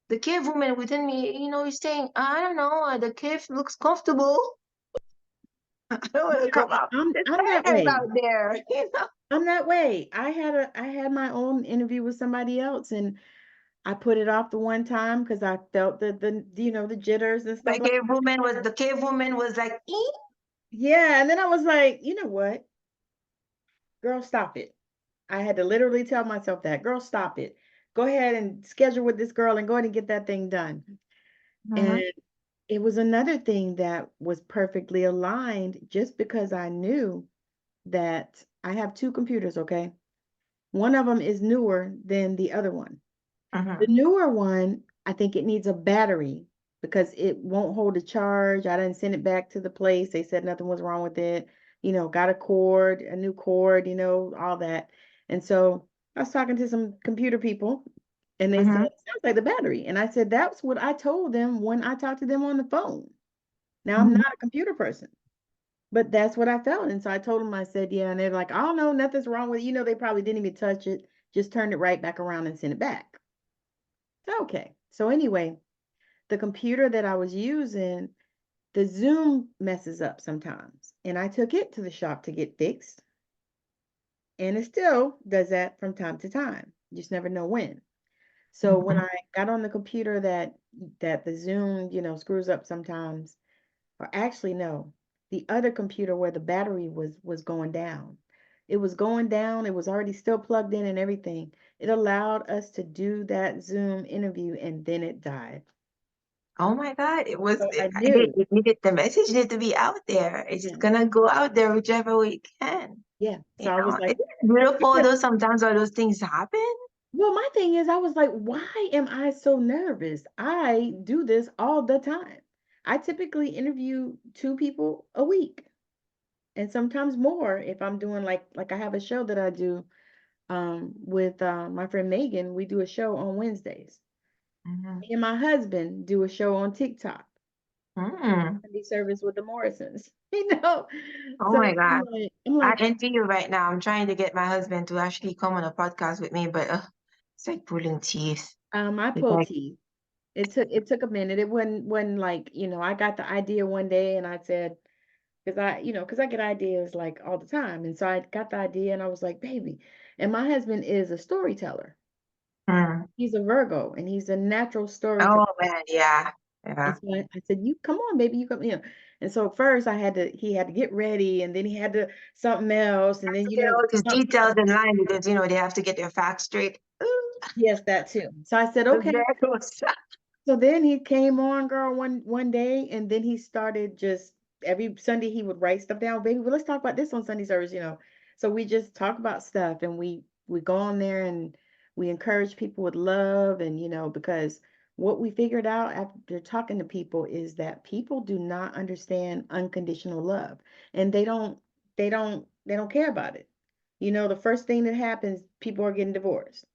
the cave woman within me, is saying, I don't know, the cave looks comfortable. I don't want to Girl, come out. There's I'm that bears way. out there. I'm that way. I had my own interview with somebody else, and I put it off the one time because I felt the jitters and stuff like The cave woman was like, "Ee." yeah. And then I was like, you know what, girl, stop it. I had to literally tell myself that, girl, stop it. Go ahead and schedule with this girl and go ahead and get that thing done. And Mhm, it was another thing that was perfectly aligned just because I knew that I have two computers, okay? One of them is newer than the other one. The mhm, newer one, I think it needs a battery because it won't hold a charge. I didn't send it back to the place. They said nothing was wrong with it. Got a cord, a new cord, all that. And so I was talking to some computer people and they said, mhm, it sounds like the battery. And I said, that's what I told them when I talked to them on the phone. Now I'm mhm. not a computer person, but that's what I felt. And so I told them, I said, yeah. And they're like, oh no, nothing's wrong with it. They probably didn't even touch it, just turned it right back around and sent it back. Okay. So anyway, the computer that I was using, the Zoom messes up sometimes. And I took it to the shop to get fixed. And it still does that from time to time. You just never know when. So when Mhm. I got on the computer that the Zoom, screws up sometimes, or actually no, the other computer where the battery was going down. It was going down, it was already still plugged in and everything. It allowed us to do that Zoom interview and then it died. Oh my God, So I knew. the message needed to be out there. It's Yeah. gonna go out there whichever way it can. Yeah. So I was like, It's beautiful yeah. though sometimes all those things happen. Well, my thing is, I was like, why am I so nervous? I do this all the time. I typically interview two people a week and sometimes more if I'm doing like I have a show that I do with my friend Megan. We do a show on Wednesdays. Mhm. Me and my husband do a show on TikTok, Mm. Sunday service with the Morrisons. You know, Oh so my God. I'm I like, envy you right now. I'm trying to get my husband to actually come on a podcast with me, but it's like pulling teeth. I It's pull like, teeth. It took a minute. It wasn't like, I got the idea one day and I said, because I get ideas like all the time. And so I got the idea and I was like, baby. And my husband is a storyteller. mm. He's a Virgo and he's a natural storyteller. Oh man, yeah. And Yeah. so I said, you come on, baby, you come. And so first he had to get ready and then he had to something else. And then, To get all these something details else. in line because they have to get their facts straight. Ooh, Yes, that too. So I said, the okay. Virgos. So then he came on, girl, one day, and then he started just every Sunday he would write stuff down. Baby, well, let's talk about this on Sunday service. So we just talk about stuff, and we go on there and we encourage people with love, and because what we figured out after talking to people is that people do not understand unconditional love, and they don't care about it. The first thing that happens, people are getting divorced.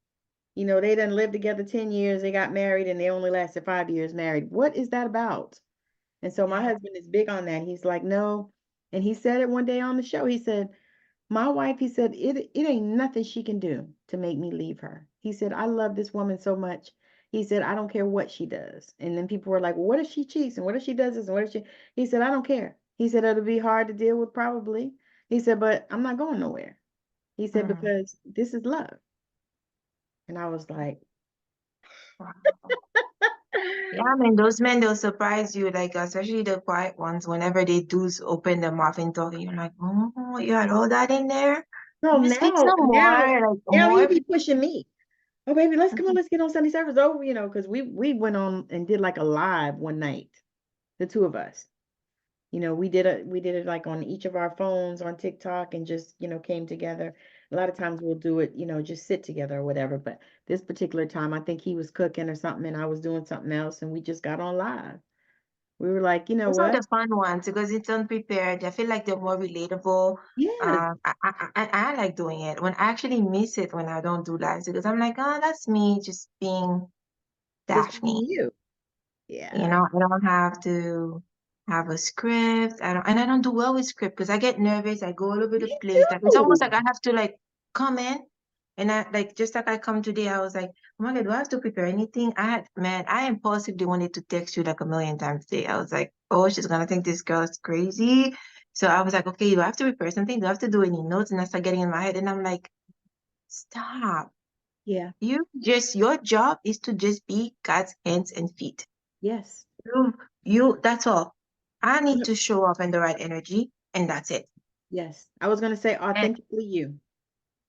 They didn't live together 10 years, they got married, and they only lasted 5 years married. What is that about? And so my Yeah. husband is big on that. He's like, no. And he said it one day on the show. He said, my wife, he said, it ain't nothing she can do to make me leave her. He said, I love this woman so much. He said, I don't care what she does. And then people were like, well, what if she cheats? And what if she does this? And what if she? He said, I don't care. He said, it'll be hard to deal with probably. He said, but I'm not going nowhere. He said, Mm. because this is love. And I was like, Wow. Yeah, I mean, those men, they'll surprise you, like, especially the quiet ones, whenever they do open their mouth and talk, you're like, oh, you had all that in there? Girl, Can you speak now, some now, more? Like, now he more? be pushing me. Oh, baby, let's come on, Mhm. let's get on Sunday service. Oh, because we went on and did like a live one night, the two of us. We did it like on each of our phones on TikTok and just, came together. A lot of times we'll do it, just sit together or whatever. But this particular time, I think he was cooking or something and I was doing something else and we just got on live. We were like, you know Those are what? the fun ones because it's unprepared. I feel like they're more relatable. Yes, I like doing it. When I actually miss it when I don't do lives because I'm like, oh, that's me just being just Daphne. being you. You Yeah. know, I don't have to have a script. I don't do well with script because I get nervous. I go all over the Me place. Like it's almost too. like I have to like come in and I like just like I come today, I was like, oh my God, do I have to prepare anything? I impulsively wanted to text you like a million times today. I was like, oh, she's gonna think this girl is crazy. So I was like, okay, do I have to prepare something? Do I have to do any notes? And I start getting in my head and I'm like, stop. Yeah. Your job is to just be God's hands and feet. Yes. That's all. I need Yep. to show up in the right energy, and that's it. Yes. I was gonna say And authentically you.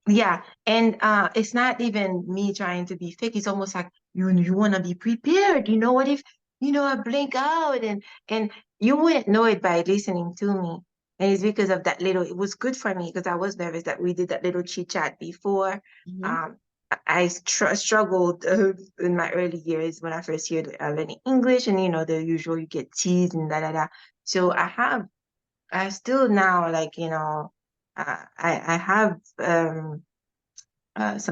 yeah, and it's not even me trying to be fake. It's almost like you want to be prepared. You know what if I blink out and you wouldn't know it by listening to me. And it's because of that little. It was good for me because I was nervous that we did that little chit chat before. Hmm. Um, I struggled in my early years when I first started learning English, and the usual you get teased and da da da. So I still now like I have some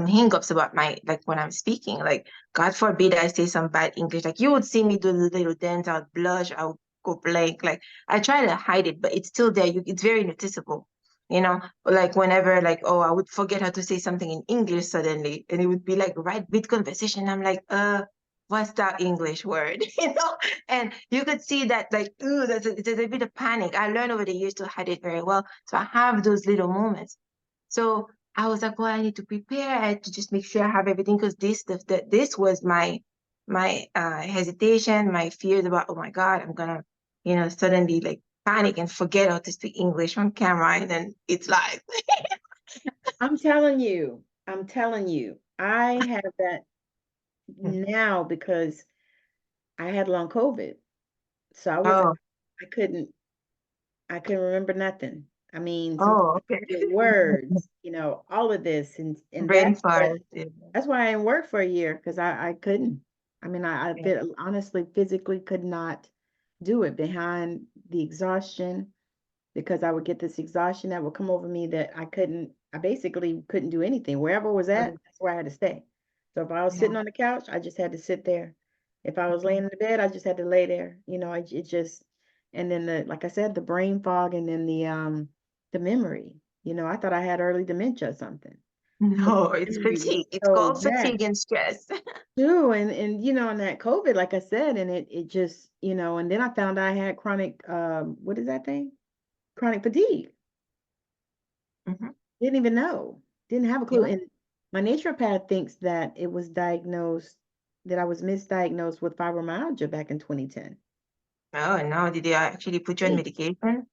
hangups about my like when I'm speaking. Like, God forbid I say some bad English. Like, you would see me do the little dance, I'll blush, I'll go blank. Like, I try to hide it, but it's still there. It's very noticeable. Like whenever like, oh, I would forget how to say something in English suddenly, and it would be like right mid conversation. I'm like, what's that English word? And you could see that like, ooh, there's a bit of panic. I learned over the years to hide it very well. So I have those little moments. So I was like, well, I need to prepare. I had to just make sure I have everything because this was my hesitation, my fears about, oh my God, I'm gonna, suddenly like panic and forget how to speak English on camera, and then it's live. I'm telling you. I'm telling you. I have that now because I had long COVID. So Oh, I couldn't I couldn't remember nothing. I mean, sometimes oh, okay. your words, all of this and Brain fart. Yeah. that's why I didn't work for a year because I couldn't. I mean, Yeah. honestly physically could not do it behind the exhaustion because I would get this exhaustion that would come over me that I basically couldn't do anything. Wherever I was at, that's where I had to stay. So if I was Yeah. sitting on the couch, I just had to sit there. If I was laying in the bed, I just had to lay there. It just, and then like I said, the brain fog and then the memory. I thought I had early dementia or something. The No, it's memory was fatigue. It's so called bad fatigue and stress. too. And that COVID, like I said, and it just, and then I found I had chronic, what is that thing? Chronic fatigue. Mhm. Didn't even know. Didn't have a clue. Yeah. And my naturopath thinks that it was diagnosed, that I was misdiagnosed with fibromyalgia back in 2010. Oh, no. Did they actually put you on medication?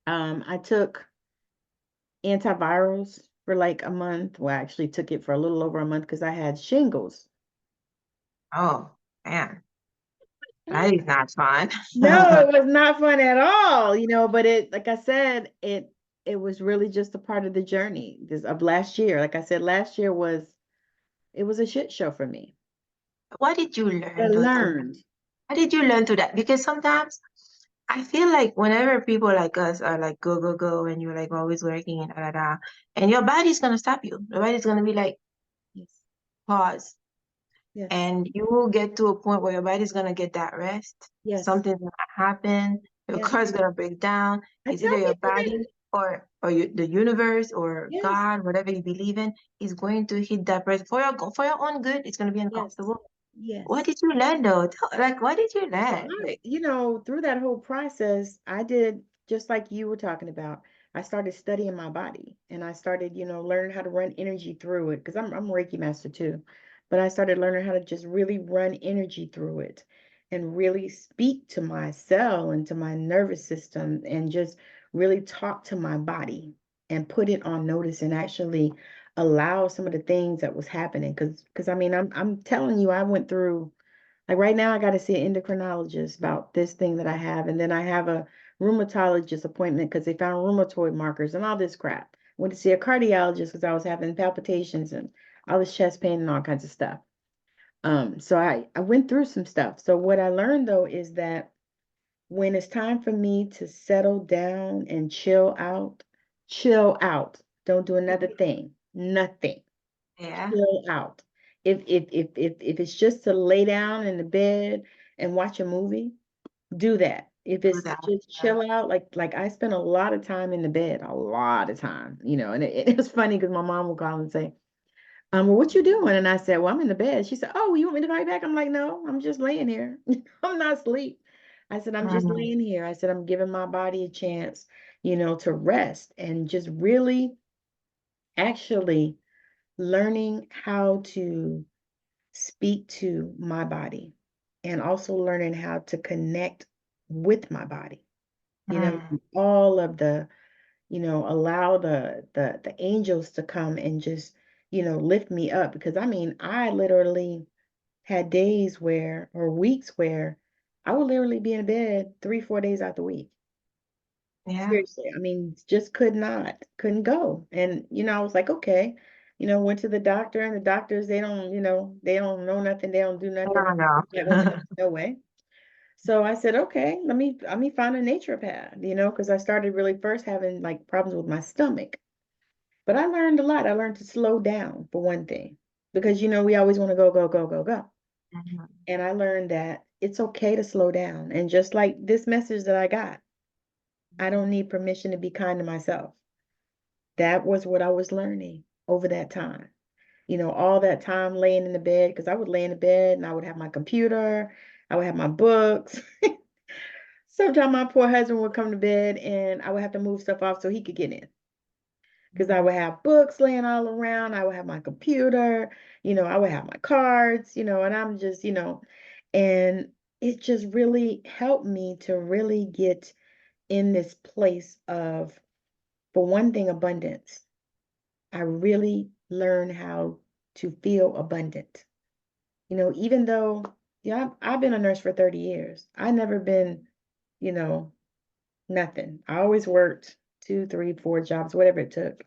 I took antivirals for like a month. Well, I actually took it for a little over a month because I had shingles. Oh, man. That is not fun. No, it was not fun at all, but like I said, it was really just a part of the journey this of last year. Like I said, last year it was a shit show for me. What did you I learn though? learned. How did you learn through that? Because sometimes I feel like whenever people like us are like go go go and you're like always working and da da da, and your body's gonna stop you. Your body's gonna be like Yes. pause, Yes. and you will get to a point where your body's gonna get that rest. Yes. Something's gonna happen. Your Yes. car's gonna break down. I It's tell either your people body that. the universe or Yes. God, whatever you believe in, is going to hit that rest for your own good. It's gonna be Yes. uncomfortable. What Yes. did you learn though? Like, what did you So learn? through that whole process, I did just like you were talking about. I started studying my body and I started, learning how to run energy through it because I'm a Reiki master too. But I started learning how to just really run energy through it and really speak to my cell and to my nervous system and just really talk to my body and put it on notice and actually allow some of the things that was happening. Because I mean, I'm telling you, I went through like right now, I got to see an endocrinologist about this thing that I have. And then I have a rheumatologist appointment because they found rheumatoid markers and all this crap. Went to see a cardiologist because I was having palpitations and all this chest pain and all kinds of stuff. So I went through some stuff. So what I learned though is that when it's time for me to settle down and chill out. Don't do another thing. Nothing. Yeah, Chill out. If it's just to lay down in the bed and watch a movie, do that. If do it's to that. just chill out, like I spend a lot of time in the bed, a lot of time, and it was funny because my mom would call and say, well, what you doing? And I said, well, I'm in the bed. She said, oh, you want me to call you back? I'm like, no, I'm just laying here. I'm not asleep. I said, I'm just Mm, laying here. I said, I'm giving my body a chance, to rest and just really actually learning how to speak to my body and also learning how to connect with my body. All of the, allow the angels to come and just, lift me up, because I mean, I literally had days where, or weeks where I would literally be in bed 3, 4 days out the week. Yeah. Seriously, I mean, just couldn't go. And, I was like, okay, went to the doctor, and the doctors, they don't, they don't know nothing. They don't do nothing. No, no. Like, okay, there's no way. So I said, okay, let me find a naturopath, because I started really first having like problems with my stomach. But I learned a lot. I learned to slow down, for one thing, because, we always want to go, go, go, go, go. Mhm. And I learned that it's okay to slow down. And just like this message that I got, I don't need permission to be kind to myself. That was what I was learning over that time. All that time laying in the bed, because I would lay in the bed and I would have my computer, I would have my books. Sometimes my poor husband would come to bed and I would have to move stuff off so he could get in. Because I would have books laying all around, I would have my computer, I would have my cards, and I'm just, and it just really helped me to really get in this place of, for one thing, abundance. I really learned how to feel abundant. Even though, yeah, I've been a nurse for 30 years. I never been, you know, nothing. I always worked 2, 3, 4 jobs, whatever it took,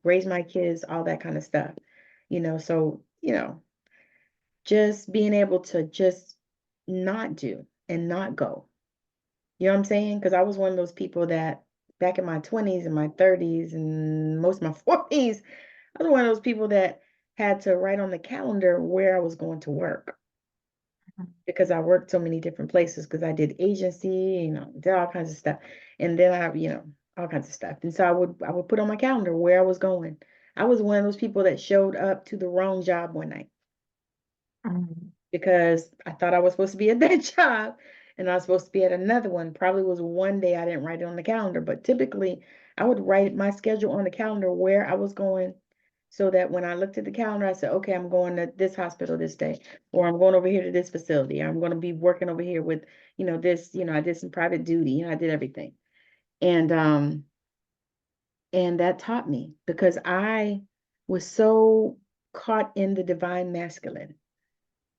raise my kids, all that kind of stuff. So, just being able to just not do and not go. You know what I'm saying? Because I was one of those people that back in my 20s and my 30s and most of my 40s, I was one of those people that had to write on the calendar where I was going to work, because I worked so many different places, because I did agency, did all kinds of stuff. And then I, all kinds of stuff. And so I would put on my calendar where I was going. I was one of those people that showed up to the wrong job one night Mhm. because I thought I was supposed to be at that job and I was supposed to be at another one. Probably was one day I didn't write it on the calendar, but typically I would write my schedule on the calendar where I was going, so that when I looked at the calendar, I said, okay, I'm going to this hospital this day, or I'm going over here to this facility. I'm going to be working over here with, this, I did some private duty, I did everything. And that taught me, because I was so caught in the divine masculine.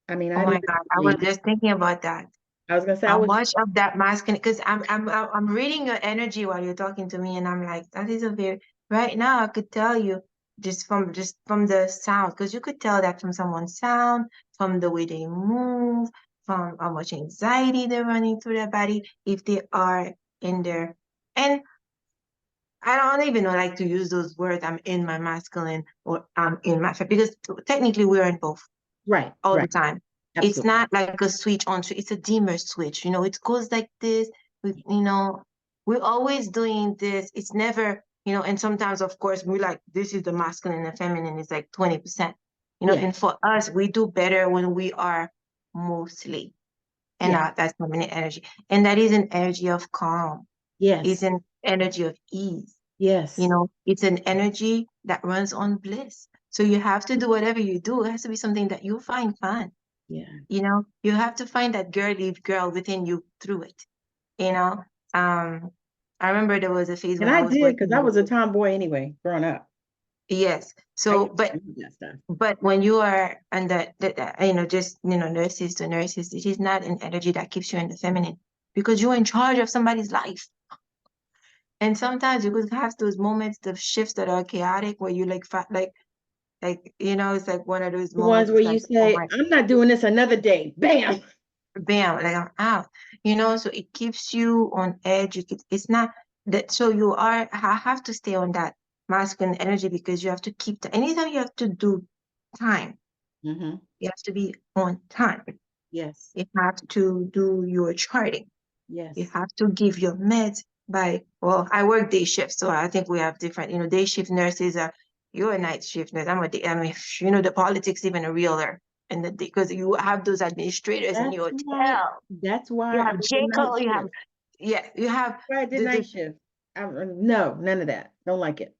I mean, Oh my God, I was literally, just thinking about that. I was gonna say I How was. much of that masculine? Because I'm reading your energy while you're talking to me, and I'm like, that is a very right now. I could tell you just from the sound, because you could tell that from someone's sound, from the way they move, from how much anxiety they're running through their body, if they are in there. And I don't even know like to use those words. I'm in my masculine or I'm in my because technically we're in both Right, all the right, time. It's absolutely. not like a switch on, it's a dimmer switch. It goes like this. We're always doing this. It's never, and sometimes, of course, we're like, this is the masculine and feminine is like 20%. Yeah, And for us, we do better when we are mostly, and yeah, that's feminine energy. And that is an energy of calm, is yes, an energy of ease. yes, It's an energy that runs on bliss. So you have to do whatever you do. It has to be something that you find fun. yeah. You have to find that girly girl within you through it. You know, um, I remember there was a phase And when I I was did, because I working was a with, tomboy anyway, growing up. yes. I So, used to but do that stuff. but when you are under just nurses to nurses, it is not an energy that keeps you in the feminine because you're in charge of somebody's life. And sometimes you could have those moments of shifts that are chaotic where you it's like one of those The ones moments. where It's you like, oh say, my, I'm not doing this another day. Bam. bam, like I'm out. So it keeps you on edge. It's not that. So I have to stay on that masculine energy because you have to keep the. Anytime you have to do time, Mm-hmm. you have to be on time. Yes, You have to do your charting. You yes. have to give your meds well, I work day shift, so I think we have different, day shift nurses are, you're a night shift nurse. I mean, the politics even are realer. And because you have those administrators in That's your why, hotel. that's You why I have did night Jacob, shift. you have Why I did the night shift. No, none of that. Don't like it.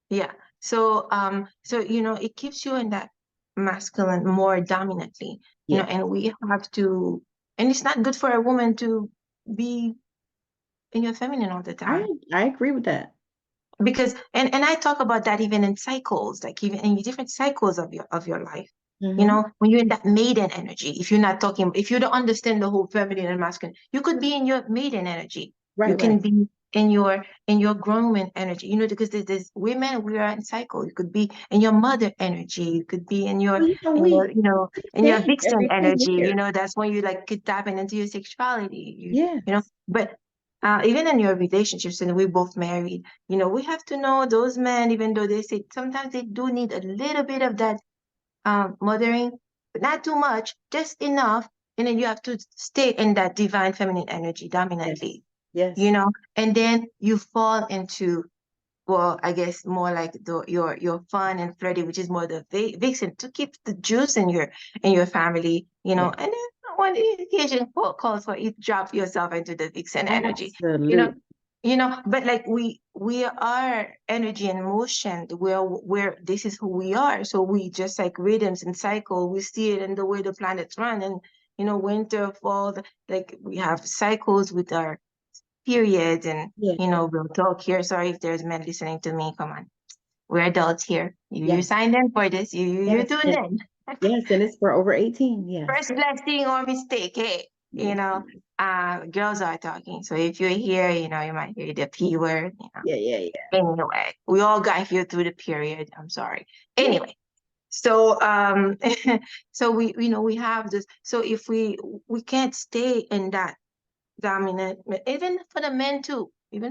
yeah. So it keeps you in that masculine more dominantly, Yes. and we have to, and it's not good for a woman to be in your feminine all the I time. I agree with that. Because and I talk about that even in cycles, like even in different cycles of your life. Mm-hmm. When you're in that maiden energy, if you don't understand the whole feminine and masculine, you could be in your maiden energy. You Right, can right. be in your grown woman energy, because there's women, we are in cycle. You could be in your mother energy. You could be in your Well, in your change vixen every 10 energy. years. That's when you like get tapping into your sexuality. Yes. But even in your relationships, and we're both married, we have to know those men, even though they say sometimes they do need a little bit of that mothering, but not too much, just enough. And then you have to stay in that divine feminine energy Yes. dominantly, Yes. and then you fall into, well, I guess more like your fun and flirty, which is more the vixen, to keep the juice in your family, Yes. and then when the occasion calls for you, drop yourself into the vixen energy, you know, Absolutely. but like we are energy and motion. We're this is who we are. So we just like rhythms and cycle. We see it in the way the planets run, and winter, fall, like we have cycles with our periods, and Yes. we'll talk here. Sorry if there's men listening to me. Come on, we're adults here. You Yes. signed in for this. You Yes. tune in. Yes. And it's for over 18. Yes. First blessing or mistake. Hey, Yes. girls are talking. So if you're here, you might hear the P word. Yeah. Yeah. Yeah. Anyway, we all got here through the period. I'm sorry. Yeah. Anyway, so so we have this. So if we can't stay in that dominant, even for the men too, like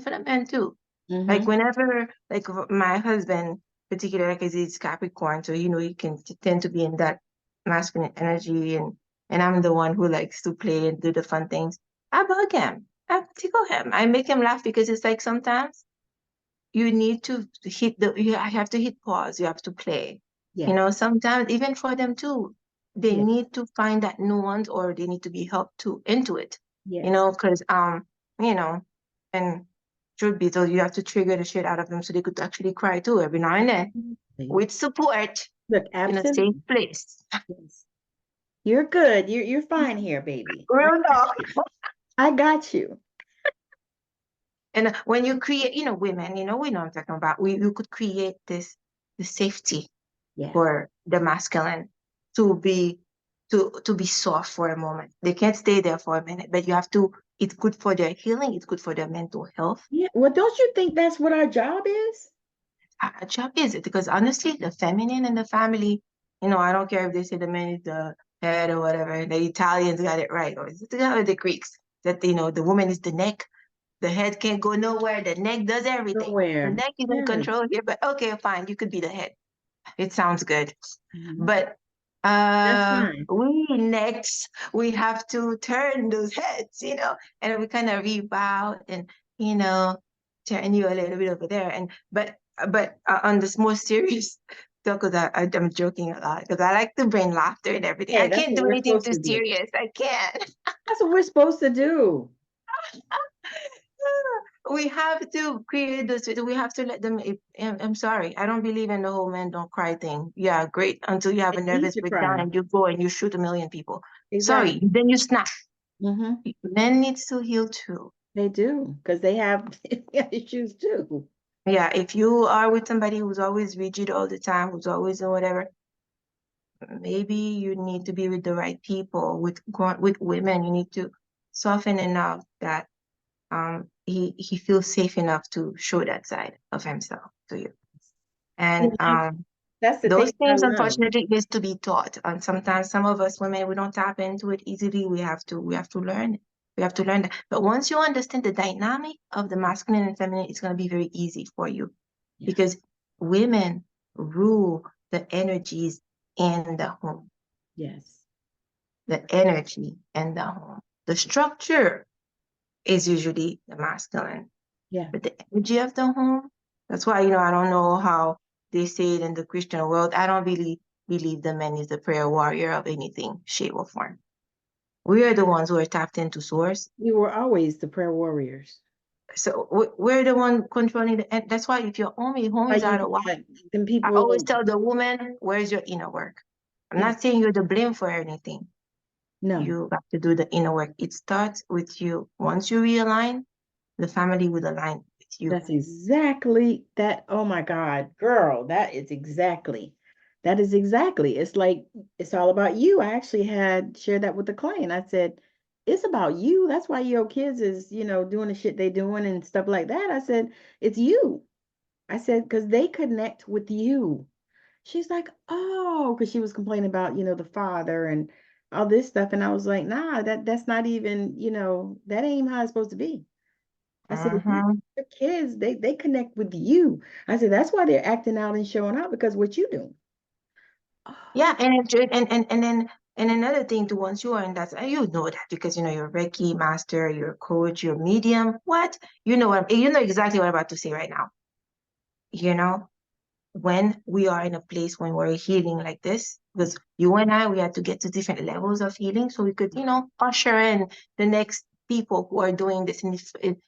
Mm-hmm. whenever, like my husband particularly, because he's Capricorn, so he can tend to be in that masculine energy, and I'm the one who likes to play and do the fun things. I bug him, I tickle him, I make him laugh, because it's like sometimes you need to you have to hit pause, you have to play. Yes. Sometimes even for them too, they Yes. need to find that nuance, or they need to be helped to into it. Yes. Because you know and truth be told, you have to trigger the shit out of them so they could actually cry too every now and then, Absolutely. with support Look, in a safe absolutely. place. Yes. You're good. You're fine here, baby. Real talk. I got you. And when you create, women, we know what I'm talking about. We could create the safety Yes. for the masculine to be to be soft for a moment. They can't stay there for a minute, but you have to. It's good for their healing. It's good for their mental health. Yeah. Well, don't you think that's what our job is? A job is it? Because honestly, the feminine in the family, I don't care if they say the man is the head or whatever. The Italians got it right, or is it the Greeks that the woman is the neck. The head can't go nowhere. The neck does everything. The Nowhere. neck is in Yes. control here, but okay, fine. You could be the head. It sounds good. Mhm. But That's fine. we next we have to turn those heads, and we kind of rebound and you know turn you a little bit over there. And but on this more serious talk, of that, I'm joking a lot because I like to bring laughter and everything. Hey, I that's can't what do we're anything supposed too to do. serious. I can't. That's what we're supposed to do. We have to create this. We have to let them. I'm sorry. I don't believe in the whole men don't cry thing. Yeah, great. Until you have They a need nervous to breakdown cry. and you go and you shoot a million people. Sorry, Exactly. then you snap. Hmm. Men needs to heal too. They do because they have issues too. Yeah, if you are with somebody who's always rigid all the time, who's always in whatever, maybe you need to be with the right people. With women, you need to soften enough that he feels safe enough to show that side of himself to you. And And that's the thing those I things, love. unfortunately, is to be taught. And sometimes some of us women, we don't tap into it easily. We have to learn it. We have to learn that. But once you understand the dynamic of the masculine and feminine, it's going to be very easy for you, Yeah. because women rule the energies in the home, Yes. the energy in the home. The structure is usually the masculine, Yeah. but the energy of the home, that's why, I don't know how they say it in the Christian world. I don't really believe the man is the prayer warrior of anything, shape, or form. We are the ones who are tapped into source. We were always the prayer warriors. So we're the one controlling the, and that's why if your home Are is out you, of whack, then I always people, tell the woman, where's your inner work? I'm yeah, not saying you're to blame for anything. no. You have to do the inner work. It starts with you. Once you realign, the family will align with you. That's exactly that. Oh my God, girl, that is exactly. It's like it's all about you. I actually had shared that with the client. I said, it's about you. That's why your kids is, doing the shit they doing and stuff like that. I said, it's you. I said, because they connect with you. She's like, oh, because she was complaining about, the father and all this stuff. And I was like, nah, that's not even, that ain't how it's supposed to be. I said, Mm-hmm. the kids, they connect with you. I said, that's why they're acting out and showing out because what you doing. Yeah, and another thing too, once you are in that, and you know that because you know you're a Reiki master, you're a coach, you're a medium. What? You know exactly what I'm about to say right now. You know, when we are in a place when we're healing like this, because you and I, we had to get to different levels of healing so we could, usher in the next people who are doing this and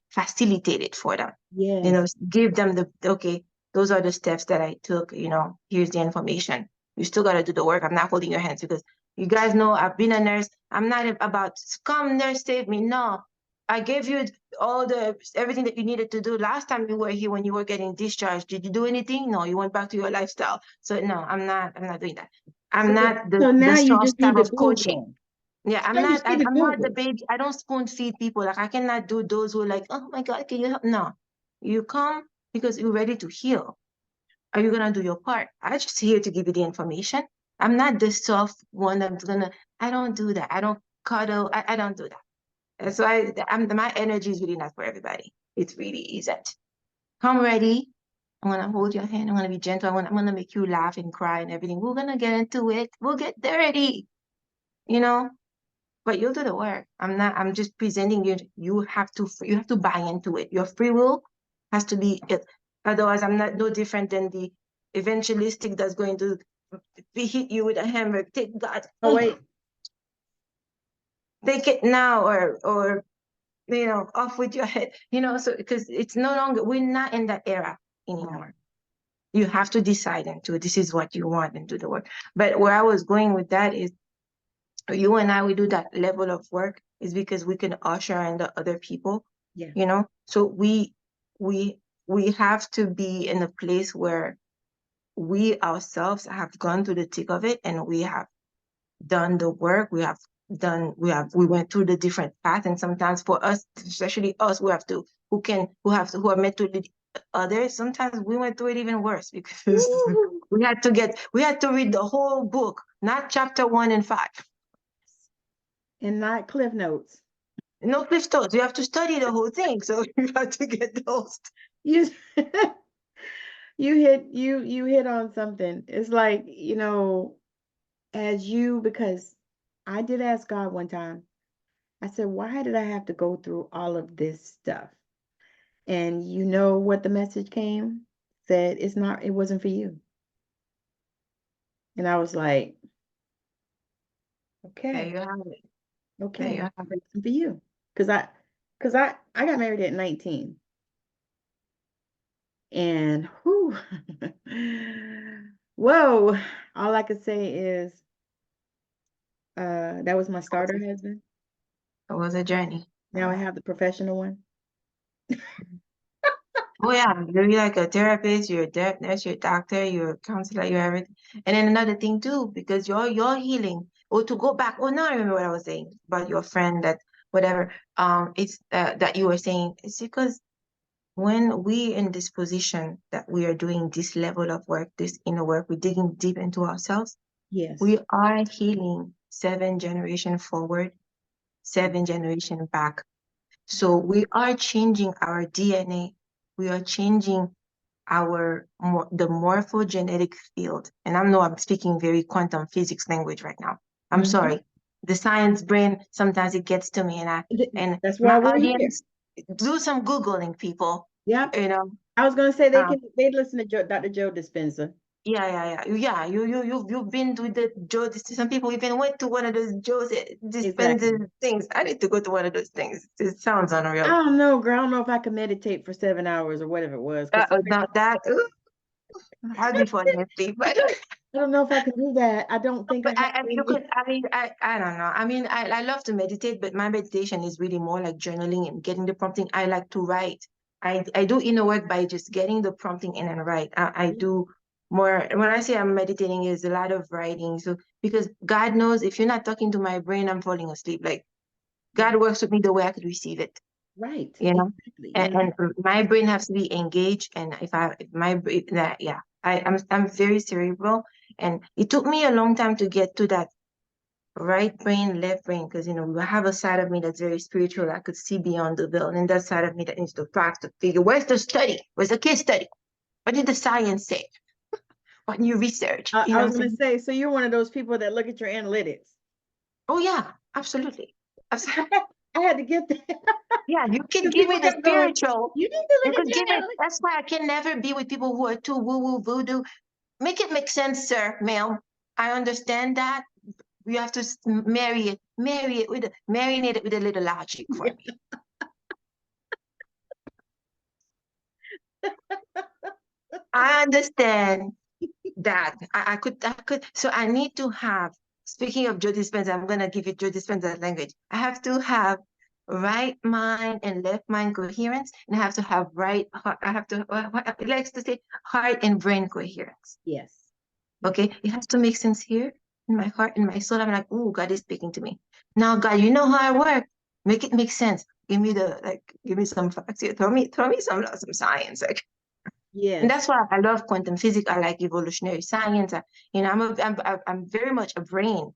facilitate it for them. Yes, Give them okay, those are the steps that I took, here's the information. You still got to do the work. I'm not holding your hands because you guys know I've been a nurse. I'm not about, come nurse, save me. No, I gave you everything that you needed to do last time you were here when you were getting discharged. Did you do anything? No, you went back to your lifestyle. So no, I'm not doing that. I'm so not so the now you soft just type need to of coaching. Google. Yeah, Now you just need to I'm not the Google. baby. I don't spoon feed people. Like I cannot do those who are like, oh my God, can you help? No. You come because you're ready to heal. Are you gonna do your part? I'm just here to give you the information. I'm not the soft one that's gonna, I don't do that. I don't cuddle. I don't do that. That's why my energy is really not for everybody. It really isn't. Come ready. I'm gonna hold your hand. I'm gonna be gentle. I'm gonna make you laugh and cry and everything. We're gonna get into it. We'll get dirty, you know. But you'll do the work. I'm not. I'm just presenting you. You have to buy into it. Your free will has to be it. Otherwise, I'm not no different than the evangelistic that's going to hit you with a hammer. Take God. Oh wait. Take it now, or off with your head, so because it's no longer, we're not in that era anymore. You have to decide into this is what you want and do the work. But where I was going with that is you and I, we do that level of work is because we can usher in the other people, Yeah. so we we have to be in a place where we ourselves have gone to the thick of it and we have done the work. We went through the different paths, and sometimes for us, especially us, who are meant to lead others, sometimes we went through it even worse because Woo. we had to read the whole book, not chapter 1 and 5. And not Cliff Notes. No cliff notes. You have to study the whole thing, so you have to get those. You you hit on something. It's like, because I did ask God one time. I said, why did I have to go through all of this stuff? And you know what the message came? Said it wasn't for you. And I was like, There okay, you have it. There you okay, have it it. wasn't for you. Because I got married at 19. And whew, whoa, all I could say is that was my starter husband. It was a journey. Now I have the professional one. Oh yeah, you're like a therapist, you're a nurse, you're a doctor, you're a counselor, you're everything. And then another thing too, because you're healing. Or to go back, oh no, I remember what I was saying about your friend that whatever. It's that you were saying. It's because when we in this position that we are doing this level of work, this inner work, we're digging deep into ourselves. Yes. We are healing 7 generation forward, 7 generation back. So we are changing our DNA. We are changing the morphogenetic field. And I know I'm speaking very quantum physics language right now. I'm Hmm. sorry. The science brain, sometimes it gets to me, and That's my why we're here. audience, do some Googling, people. Yep. You know, I was gonna say um, they listen to Dr. Joe Dispenza. Yeah. You've been to the Joe. Some people even went to one of those Joe Exactly. Dispenza things. I need to go to one of those things. It sounds I unreal. don't know, girl. I don't know if I can meditate for 7 hours or whatever it was, because Not that. I'll be falling asleep. But I don't know if I can do that. I don't think I but have you any. could. I don't know. I mean, I love to meditate, but my meditation is really more like journaling and getting the prompting. I like to write. I do inner work by just getting the prompting in and write. I do more. When I say I'm meditating, is a lot of writing. So because God knows if you're not talking to my brain, I'm falling asleep. Like Yeah, God works with me the way I could receive it, right. you know. Exactly. And my brain has to be engaged. And if my brain, that yeah, I'm very cerebral, and it took me a long time to get to that right brain, left brain, because I have a side of me that's very spiritual. I could see beyond the veil, and that side of me that needs to practice, figure where's the study, where's the case study, what did the science say, what new research, you I know was what I'm gonna saying? say, so you're one of those people that look at your analytics. Oh yeah, absolutely. I had to get that Yeah, you could because give people me the kept going. spiritual. You need to You look at could your give me. analytics. That's why I can never be with people who are too woo-woo voodoo. Make it make sense, sir, ma'am. I understand that. You have to marinate it with a little logic for me. I understand that. I could. So I need to have. Speaking of Joe Dispenza, I'm gonna give you Joe Dispenza language. I have to have right mind and left mind coherence, and I have to have right heart. I have to. What it likes to say heart and brain coherence. Yes. Yes. Okay, it has to make sense here in my heart, in my soul. I'm like, oh, God is speaking to me. Now, God, you know how I work. Make it make sense. Give me some facts here. Throw me some science. Like, and Yes. that's why I love quantum physics. I like evolutionary science. I'm very much a brain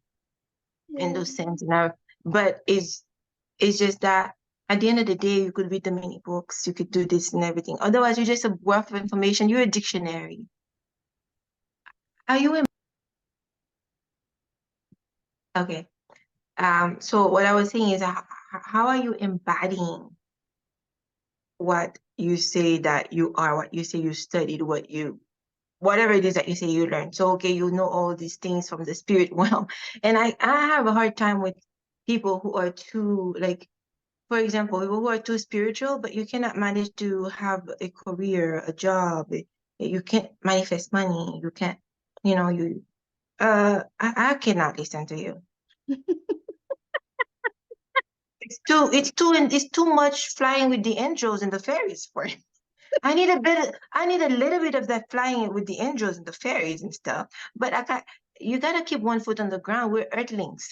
in Yeah. those sense. But it's just that at the end of the day, you could read the many books, you could do this and everything. Otherwise, you're just a wealth of information. You're a dictionary. Are you in? Okay. So what I was saying is, how are you embodying what you say that you are, what you say you studied, whatever it is that you say you learned. So, okay, you know all these things from the spirit realm. And I have a hard time with people who are too, like, for example, people who are too spiritual, but you cannot manage to have a career, a job. You can't manifest money. You can't, I cannot listen to you. It's too much flying with the angels and the fairies for it. I need a little bit of that flying with the angels and the fairies and stuff. But you gotta keep one foot on the ground. We're earthlings.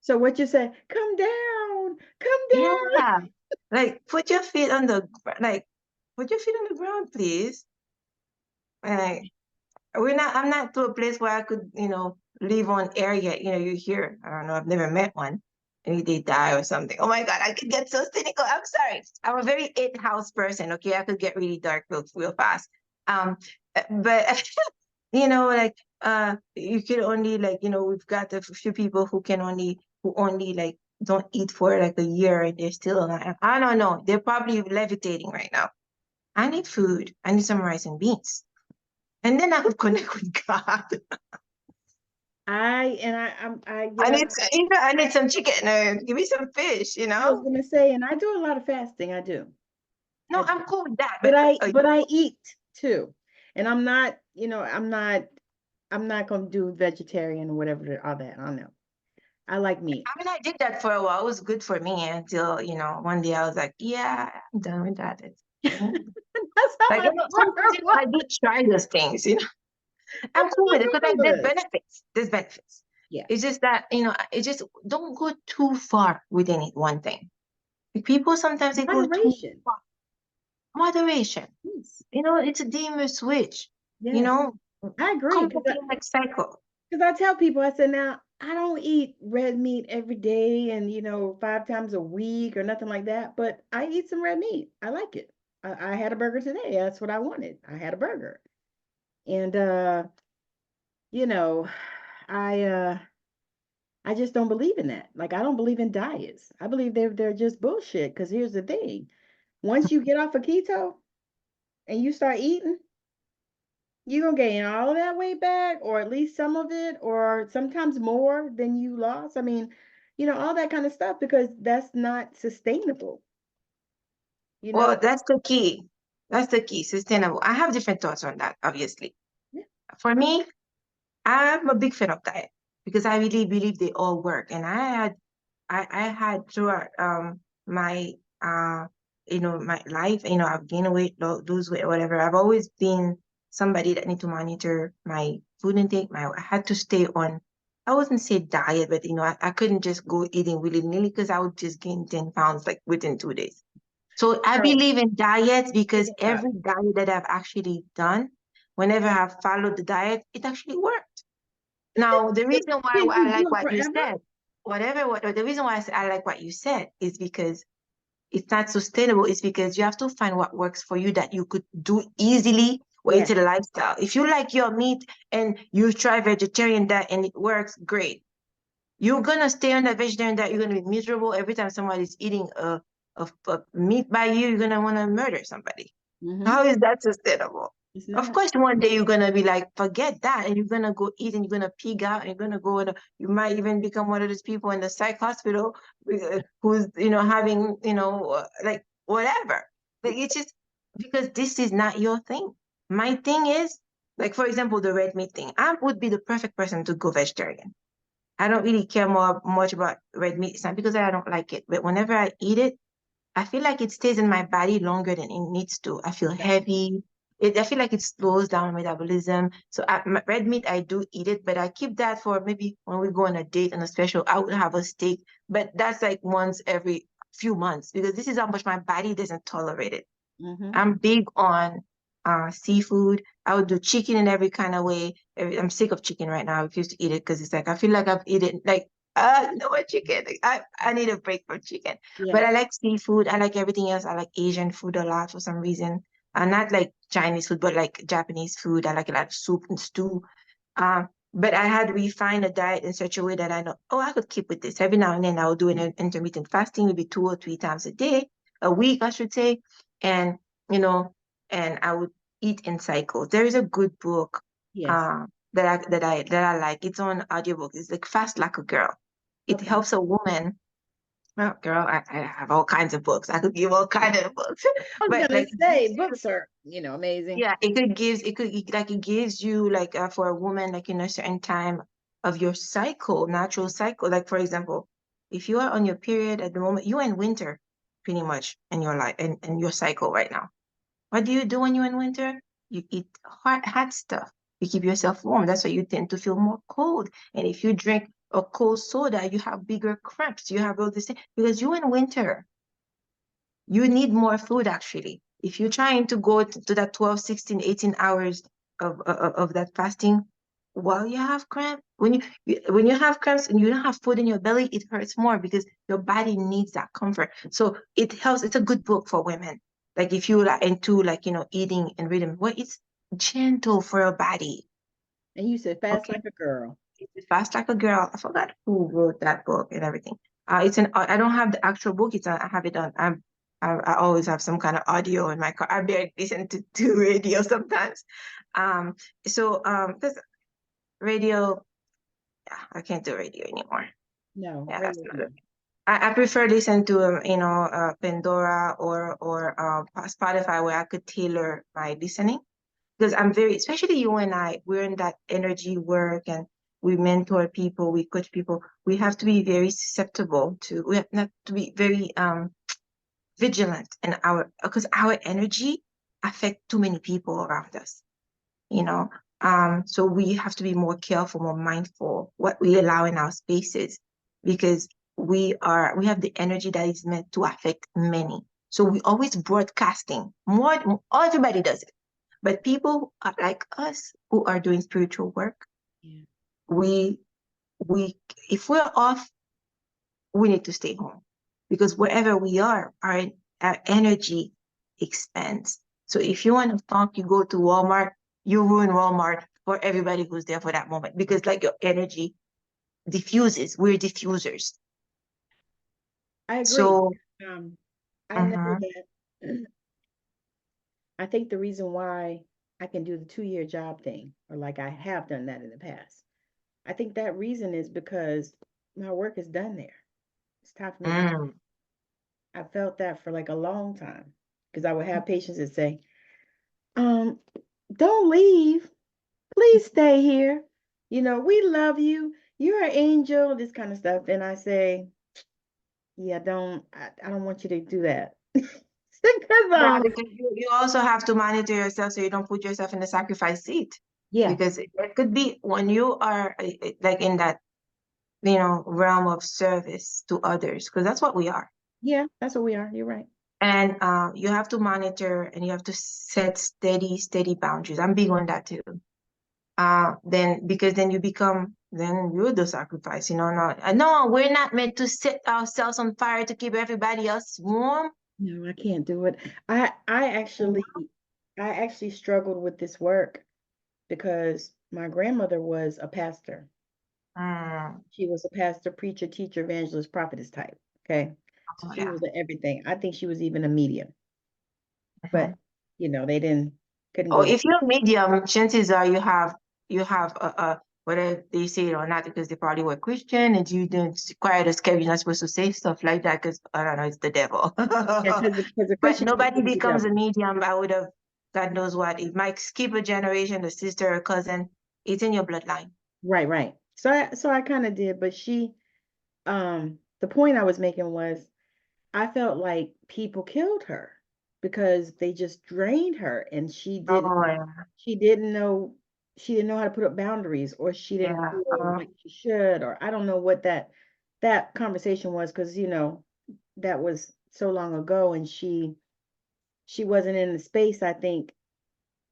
So what you say? Come down. Come down. Yeah. Like put your feet on the ground, please. Like I'm not to a place where I could, live on air yet. You hear, I don't know, I've never met one. Maybe they die or something. Oh my God, I could get so cynical. I'm sorry. I'm a very eighth house person, okay? I could get really dark real fast. But like you could only we've got a few people who only like don't eat for like a year and they're still alive. I don't know. They're probably levitating right now. I need food. I need some rice and beans. And then I could connect with God. Yeah, I need some chicken. Give me some fish. I was gonna say, and I do a lot of fasting. I do. No, I do. I'm cool with that. But But I eat too. And I'm not gonna do vegetarian or whatever all that. I don't know. I like meat. I mean, I did that for a while. It was good for me until one day I was like, yeah, I'm done with that. That's how Like my sometimes brother was. I do try those things. I'm That's how cool my with it because brother there's was. benefits. There's benefits. Yeah. It's just that it just don't go too far with any one thing. Like people sometimes they go too Moderation. far. Moderation. Yes. It's a dimmer switch. You Yes. know, I agree. come back in the next cycle. Because I tell people, I said, now I don't eat red meat every day and 5 times a week or nothing like that, but I eat some red meat. I like it. I had a burger today. That's what I wanted. I had a burger. And you know, I uh I just don't believe in that. Like I don't believe in diets. I believe they're just bullshit. Because here's the thing. Once you get off of keto and you start eating, you're gonna gain all of that weight back, or at least some of it, or sometimes more than you lost. I mean, all that kind of stuff, because that's not sustainable, you know? Well, that's the key. That's the key, sustainable. I have different thoughts on that, obviously. Yeah. For me, I'm a big fan of diet because I really believe they all work. And I had throughout my my life, I've gained weight, lose weight, whatever. I've always been somebody that need to monitor my food intake. I had to stay on, I wouldn't say diet, but I couldn't just go eating willy-nilly because I would just gain 10 pounds like within 2 days. So I Girl, believe in diets take because a shot. every diet that I've actually done, whenever I've followed the diet, it actually worked. Now, the reason why Can I you do like it what you forever? said, the reason why I like what you said is because it's not sustainable. It's because you have to find what works for you that you could do easily or it's Yes. a lifestyle. If you like your meat and you try vegetarian diet and it works, great. You're gonna stay on that vegetarian diet. You're gonna be miserable every time somebody's eating a meat by you. You're gonna want to murder somebody. Mm-hmm. How is that sustainable? It's Of not. course, one day you're gonna be like, forget that, and you're gonna go eat and you're gonna pig out and you're gonna go and you might even become one of those people in the psych hospital who's having like whatever. Like it's just because this is not your thing. My thing is like for example the red meat thing. I would be the perfect person to go vegetarian. I don't really care much about red meat. It's not because I don't like it, but whenever I eat it, I feel like it stays in my body longer than it needs to. I feel Exactly. heavy. I feel like it slows down metabolism. So red meat, I do eat it, but I keep that for maybe when we go on a date and a special, I would have a steak, but that's like once every few months because this is how much my body doesn't tolerate it. Mm-hmm. I'm big on seafood. I would do chicken in every kind of way. I'm sick of chicken right now. I refuse to eat it because it's like I feel like I've eaten like no more chicken. Like, I need a break from chicken. But Yes. I like seafood. I like everything else. I like Asian food a lot for some reason. Not like Chinese food, but like Japanese food. I like a lot of soup and stew. But I had refined a diet in such a way that I know, oh, I could keep with this. Every now and then I will do an intermittent fasting, maybe 2 or 3 times a day, a week, I should say. And you know, and I would eat in cycles. There is a good book Yes. uh, that I like. It's on audiobook. It's like Fast Like a Girl. It Okay. helps a woman. Well, girl, I have all kinds of books. I could give all kinds of books, I was but gonna like it say gives you, books are, amazing. yeah, it gives you like for a woman like in a certain time of your cycle, natural cycle. Like for example, if you are on your period at the moment, you're in winter pretty much in your life and your cycle right now. What do you do when you're in winter? You eat hot stuff. You keep yourself warm. That's why you tend to feel more cold. And if you drink a cold soda, you have bigger cramps. You have all this thing because you're in winter. You need more food actually. If you're trying to go to that 12, 16, 18 hours of that fasting while you have cramp, when you have cramps and you don't have food in your belly, it hurts more because your body needs that comfort. So it helps. It's a good book for women. Like if you like into like eating and rhythm, well, it's gentle for your body. And you said fast Okay. like a girl. It's Fast Like a Girl. I forgot who wrote that book and everything. I don't have the actual book. I have it on. I always have some kind of audio in my car. I barely listen to radio sometimes. Um, this radio, yeah, I can't do radio anymore. No, Yeah, that's radio not good. no. I prefer listen to Pandora or Spotify where I could tailor my listening because I'm very, especially you and I, we're in that energy work and we mentor people, we coach people. We have to be very susceptible to, we have not to be very vigilant in because our energy affect too many people around us, you know. So we have to be more careful, more mindful what we allow in our spaces because we have the energy that is meant to affect many. So we always broadcasting more, everybody does it but people like us who are doing spiritual work, Yeah. we we if we're off, we need to stay home because wherever we are, our energy expands. So if you want to funk, you go to Walmart, you ruin Walmart for everybody who's there for that moment because like your energy diffuses. We're diffusers. I agree. So Um, I know mhm, that I think the reason why. I can do the 2-year job thing, or like I have done that in the past. I think that reason is because my work is done there. It's time for me to. Mm. I felt that for like a long time because I would have patients that say, um, don't leave. Please stay here. We love you. You're an angel, this kind of stuff. And I say, yeah, I don't want you to do that. Because Yeah, because you also have to monitor yourself so you don't put yourself in the sacrifice seat. yeah, Because it could be when you are like in that, realm of service to others, because that's what we are. yeah, that's what we are. You're right. And you have to monitor and you have to set steady boundaries. I'm big on that too. Then because then then you're the sacrifice, no, no, we're not meant to set ourselves on fire to keep everybody else warm. No, I can't do it. I actually struggled with this work because my grandmother was a pastor. Mm, She was a pastor, preacher, teacher, evangelist, prophetess type. Okay. So oh, she yeah. was everything. I think she was even a medium, Mhm. but they couldn't Or go that. if you're medium, chances are you have a whether they say it or not, because they probably were Christian and you don't quiet as kept, you're not supposed to say stuff like that because I don't know, it's the devil. Yeah, because the But Christian nobody is the becomes a devil. medium. I would have, God knows what. It might skip a generation, a sister, a cousin. It's in your bloodline. Right, right. So I kind of did, but the point I was making was I felt like people killed her because they just drained her and Oh, yeah. she didn't know how to put up boundaries, or she didn't Yeah. feel like she should, or I don't know what that conversation was, because that was so long ago, and she wasn't in the space, I think,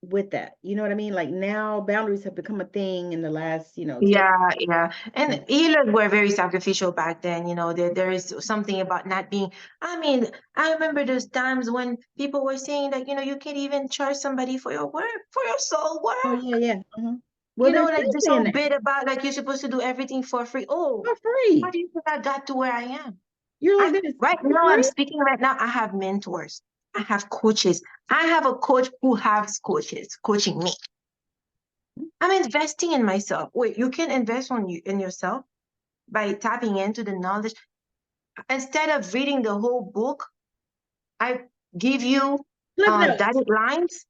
with that. You know what I mean? Like, now boundaries have become a thing in the last 10. Yeah, yeah. And healers were very sacrificial back then. There is something about not being, I mean, I remember those times when people were saying that, you can't even charge somebody for your work, for your soul Oh work. yeah, yeah. Well, they're Like still this saying whole that bit about like you're supposed to do everything for free. Oh, for how free. do you think I got to where I am? You're like I this right for now I'm free. speaking right now. I have mentors. I have coaches. I have a coach who has coaches coaching me. I'm investing in myself. Wait, you can invest in yourself by tapping into the knowledge. Instead of reading the whole book, I give you Cliff notes. dotted lines.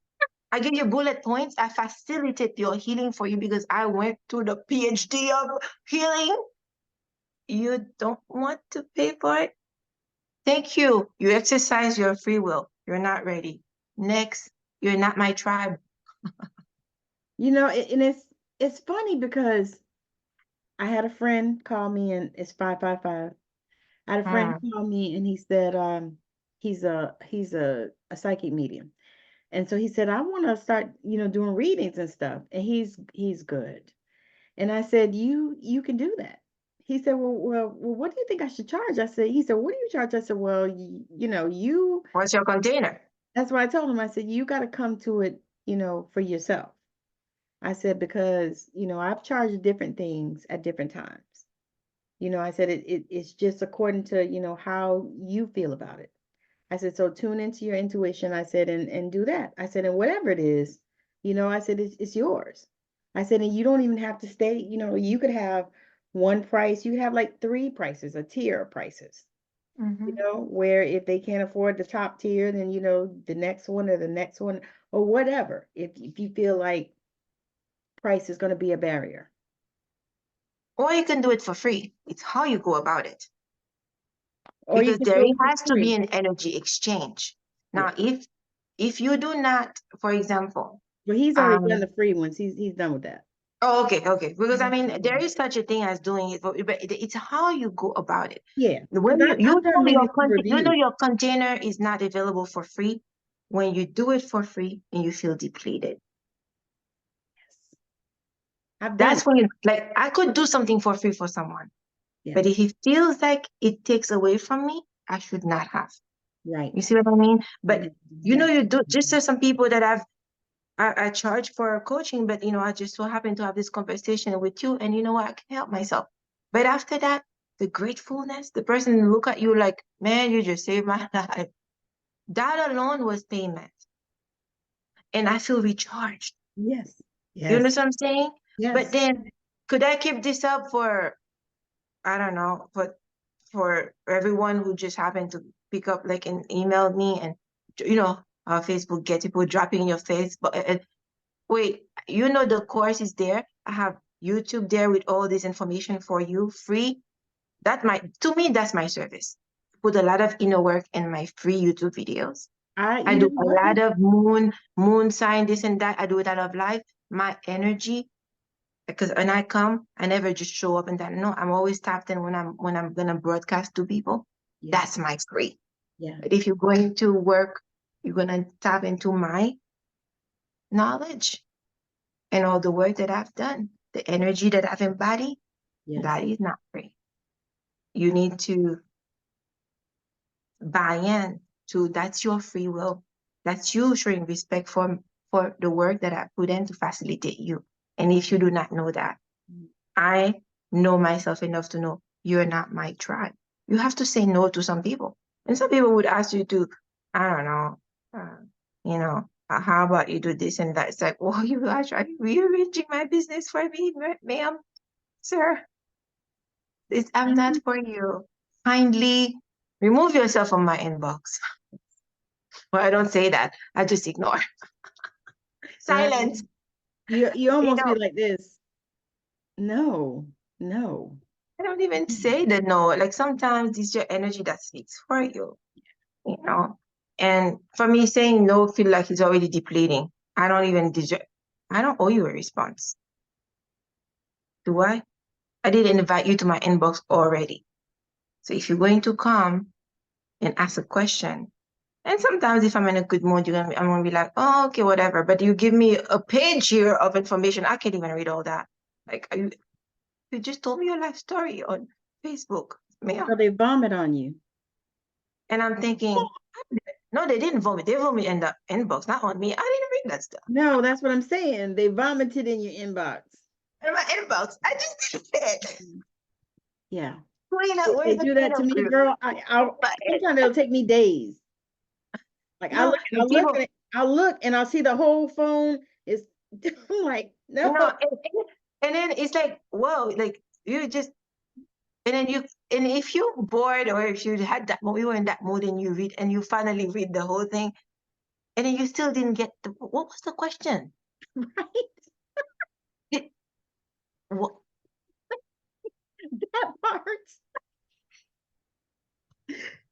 I give you bullet points. I facilitate your healing for you because I went through the PhD of healing. You don't want to pay for it? Thank you. You exercise your free will. You're not ready. Next, you're not my tribe. And it's funny because I had a friend call me, and it's 555. I had a friend Hmm. call me, and he said he's a psychic medium. And so he said, I want to start, doing readings and stuff. And he's good. And I said, you can do that. He said, well, what do you think I should charge? He said, what do you charge? I said, well, you, What's your container? that's what I told him. I said, you got to come to it, for yourself. I said, because, I've charged different things at different times. I said, it's just according to, how you feel about it. I said, so tune into your intuition. I said, and do that. I said, and whatever it is, I said, it's yours. I said, and you don't even have to stay, you could have one price. You could have like three prices, a tier of prices, Mm-hmm. where if they can't afford the top tier, then, the next one, or the next one, or whatever. If you feel like price is going to be a barrier. Or you can do it for free. It's how you go about it. Or you Because can there do it for has to be free. an energy exchange. Yeah. Now, if you do not, for example, But he's already done um, the free ones. He's done with that. oh, okay, okay, because I mean, there Mhm. is such a thing as doing it, but it's how you go about it. Yeah, because When you I've done know readings for you know reviews. your container is not available for free when you do it for free and you feel depleted. Yes, I've done That's it. when you like I could do something for free for someone, Yeah, but if it feels like it takes away from me, I should not have. right. You see what I mean? But Mhm, you exactly. do just as some people that I charge for coaching, but I just so happen to have this conversation with you, and you know what? I can help myself. But after that, the gratefulness, the person look at you like, man, you just saved my life. That alone was payment. and I feel recharged. Yes. You Yes. understand what I'm saying? But Yes. then could I keep this up for, I don't know, for everyone who just happened to pick up like and email me and Facebook get people dropping in your face. But wait, the course is there. I have YouTube there with all this information for you free. To me, that's my service. Put a lot of inner work in my free YouTube videos. I You know do a what? lot of moon sign, this and that. I do it out of life. My energy, because when I come, I never just show up and that. No, I'm always tapped in when I'm gonna broadcast to people. Yeah. That's my free. Yeah. But if you're going to work, you're gonna tap into my knowledge and all the work that I've done, the energy that I've embodied. Yes. That is not free. You need to buy in to that's your free will. That's you showing respect for the work that I put in to facilitate you. And if you do not know that, Mm. I know myself enough to know you're not my tribe. You have to say no to some people. And some people would ask you to, I don't know, how about you do this and that? It's like, well, you are trying rearranging my business for me, ma'am, sir. I'm not for you. Kindly remove yourself from my inbox. Well, I don't say that. I just ignore. Well, Silence. you You almost be know, like this. No, no. I don't even Mm. say the no. Like sometimes it's your energy that speaks for you, you know. And for me, saying no feel like it's already depleting. I don't even deserve. I don't owe you a response, do I? I did invite you to my inbox already. So if you're going to come and ask a question, and sometimes if I'm in a good mood, I'm gonna be like, oh, okay, whatever. But you give me a page here of information, I can't even read all that. Like, you just told me your life story on Facebook, So ma'am. they vomit on you. And I'm thinking, no, they didn't vomit. They vomit in the inbox, not on me. I didn't read that stuff. No, that's what I'm saying. They vomited in your inbox. In my inbox, I just didn't say it. Mm. Yeah. Where's They the do that to cleanup me, crew? girl. But Sometimes it'll take me days. Like no, and people, I'll look and I'll see the whole phone is I'm like, no. no, and then it's like, whoa, like you just, and then and if you're bored or if you had that, you were in that mood and you read and you finally read the whole thing, and then you still didn't get what was the question? Right? It, what, That part.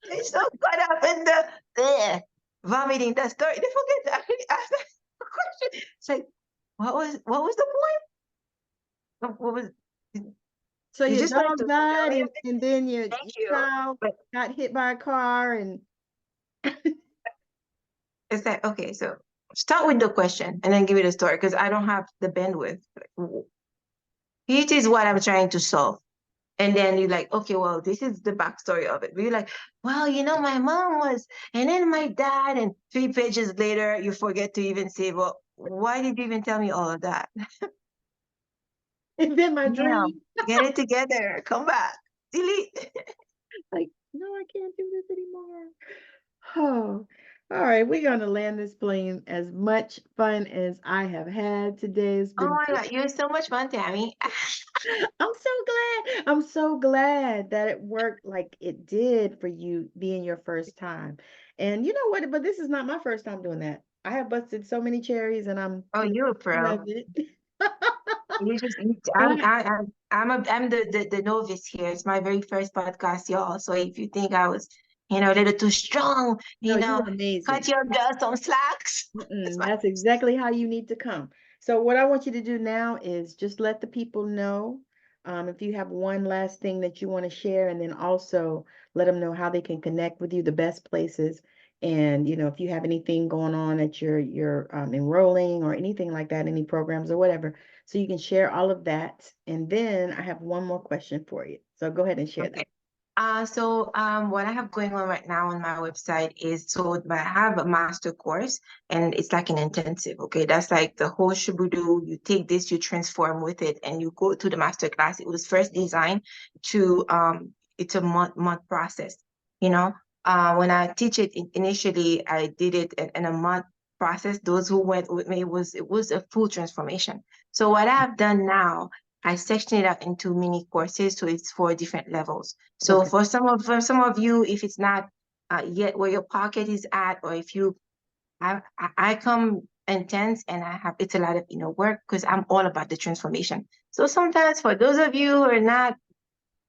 they so caught up in the vomiting that story. They forget to actually ask the question. It's like, what was the point? What was So you your just wanted dog to died fulfill your and mission? then your Thank you. child But got hit by a car and it's like, okay, so start with the question and then give me the story because I don't have the bandwidth. It is what I'm trying to solve. And then you're like, okay, well, this is the backstory of it. But you're like, well, my mom was, and then my dad, and 3 pages later, you forget to even say, well, why did you even tell me all of that? and then my Ma'am, dream. get it together. Come back. Delete. Like, no, I can't do this anymore. Oh, all right. We're gonna land this plane. As much fun as I have had today. It's Oh been my God, you're so much fun, Tammi. I'm so glad. I'm so glad that it worked like it did for you being your first time. And you know what? But this is not my first time doing that. I have busted so many cherries and I'm Oh, to the you're a end pro. of it. You just, But I'm the novice here. It's my very first podcast, y'all. So if you think I was, a little too strong, no, you were cut amazing. your girl some slacks. It's Mm-mm, my that's exactly how you need to come. So what I want you to do now is just let the people know if you have one last thing that you want to share, and then also let them know how they can connect with you, the best places, and if you have anything going on that you're enrolling or anything like that, any programs or whatever, so you can share all of that. And then I have one more question for you. So go ahead and share that. okay. So what I have going on right now on my website is so I have a master course and it's like an intensive. Okay, that's like the whole shabudu. You take this, you transform with it, and you go to the master class. It was first designed to it's a month process. You know, when I teach it initially, I did it in a month. process. Those who went with me, it was a full transformation. So what I've done now, I section it out into mini courses, so it's for different levels. So Okay. for some of you, if it's not yet where your pocket is at, or if you, I come intense and I have, it's a lot of inner work because I'm all about the transformation. So sometimes for those of you who are not,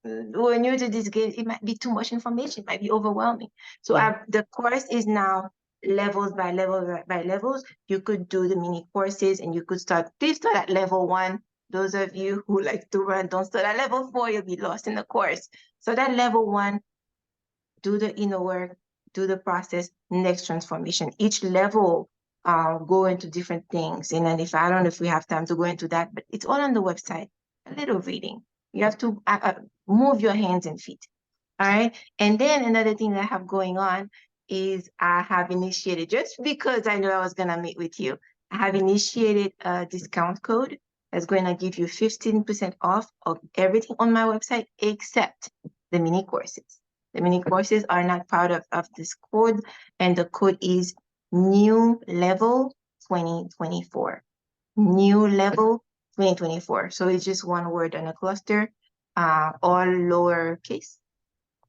who are new to this game, it might be too much information, it might be overwhelming. So Yeah. the course is now levels by level by levels. You could do the mini courses and you could start, please start at level 1. Those of you who like to run, don't start at level 4, you'll be lost in the course. So that level 1, do the inner work, do the process, next transformation. Each level go into different things. And then if I don't know if we have time to go into that, but it's all on the website. A little reading. You have to move your hands and feet. All right. And then another thing that I have going on is I have initiated, just because I know I was going to meet with you, I have initiated a discount code that's going to give you 15% off of everything on my website except the mini courses. The mini courses are not part of this code, and the code is new level 2024. New level 2024. So it's just one word on a cluster, all lowercase.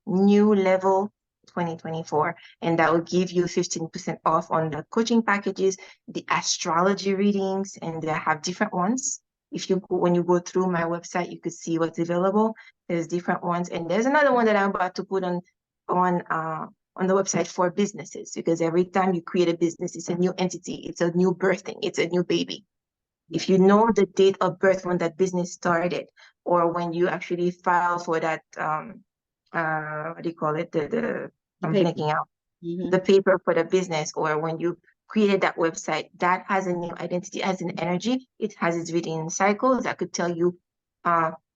New level 2024, and that will give you 15% off on the coaching packages, the astrology readings, and they have different ones. If you go, when you go through my website, you could see what's available. There's different ones, and there's another one that I'm about to put on the website for businesses, because every time you create a business, it's a new entity, it's a new birthing, it's a new baby. Yeah. If you know the date of birth when that business started, or when you actually file for that what do you call it? The The I'm paper. blanking out. Mm-hmm. The paper for the business, or when you created that website, that has a new identity, has an energy. It has its reading cycles that could tell you,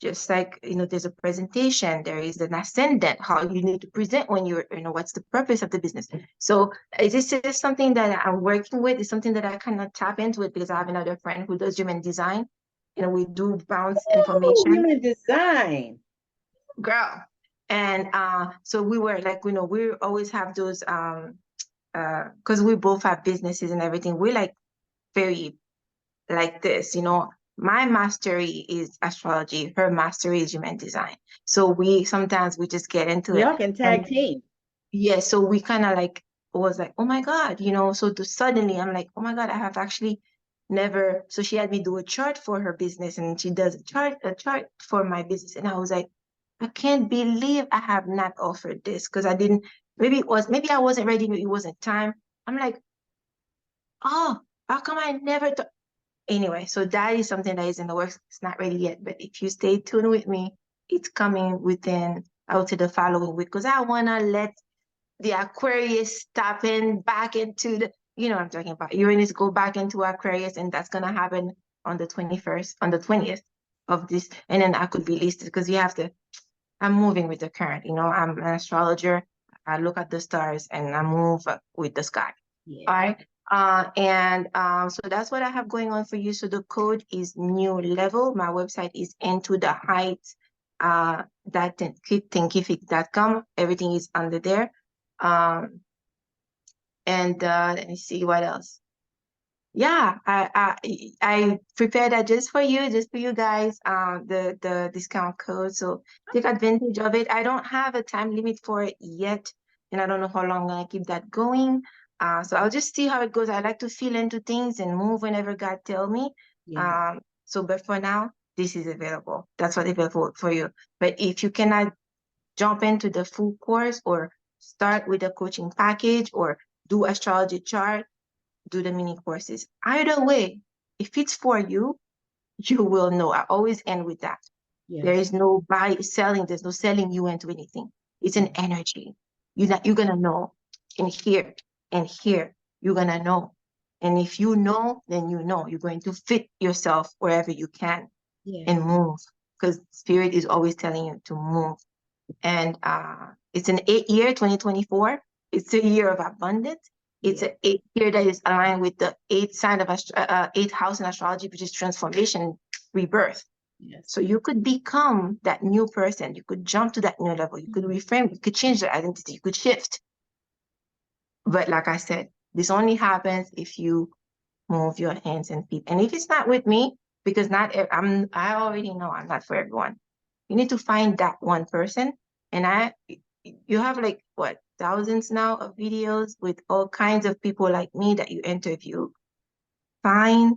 just like, there's a presentation, there is an ascendant, how you need to present when you're, what's the purpose of the business. So this is something that I'm working with. It's something that I cannot tap into it because I have another friend who does human design. We do bounce Oh, information. human design. Girl. And so we were like, we always have those because we both have businesses and everything. We're like very like this, my mastery is astrology, her mastery is human design. So we sometimes we just get into it. Y'all can tag And team. yeah, so we kind of like was like, oh my God, so suddenly I'm like, oh my God, I have actually never. So she had me do a chart for her business, and she does a chart for my business. And I was like, I can't believe I have not offered this, because I didn't, maybe I wasn't ready, maybe it wasn't time. I'm like, oh, how come I never thought? Anyway, so that is something that is in the works. It's not ready yet, but if you stay tuned with me, it's coming within, I would say, the following week, because I want to let the Aquarius stop in back into the, what I'm talking about. Uranus go back into Aquarius, and that's going to happen on the 21st, on the 20th of this. And then I could release it, because I'm moving with the current, I'm an astrologer. I look at the stars and I move with the sky. Yeah. All right. And so that's what I have going on for you. So the code is new level. My website is into the heights, that thinkific.com. Everything is under there. And let me see what else. Yeah, I prepared that just for you guys, the discount code. So take advantage of it. I don't have a time limit for it yet, and I don't know how long I'm gonna keep that going. So I'll just see how it goes. I like to feel into things and move whenever God tell me. Yeah. But for now, this is available. That's what available for you. But if you cannot jump into the full course, or start with a coaching package, or do astrology chart, do the mini courses. Either way, if it's for you, you will know. I always end with that. There Yes. is no selling, there's no selling you into anything. It's an Yeah. energy. You're gonna know. And here, you're gonna know. And if you know, then you know. You're going to fit yourself wherever you can Yeah. and move. Because spirit is always telling you to move. And it's an 8-year, 2024. It's a year of abundance. It's Yeah. an 8 year that is aligned with the eighth sign of eighth house in astrology, which is transformation, rebirth. Yes. So you could become that new person. You could jump to that new level. You could reframe. You could change your identity. You could shift. But like I said, This only happens if you move your hands and feet. And if it's not with me, because I already know I'm not for everyone. You need to find that one person. And you have like what, thousands now of videos with all kinds of people like me that you interview. Find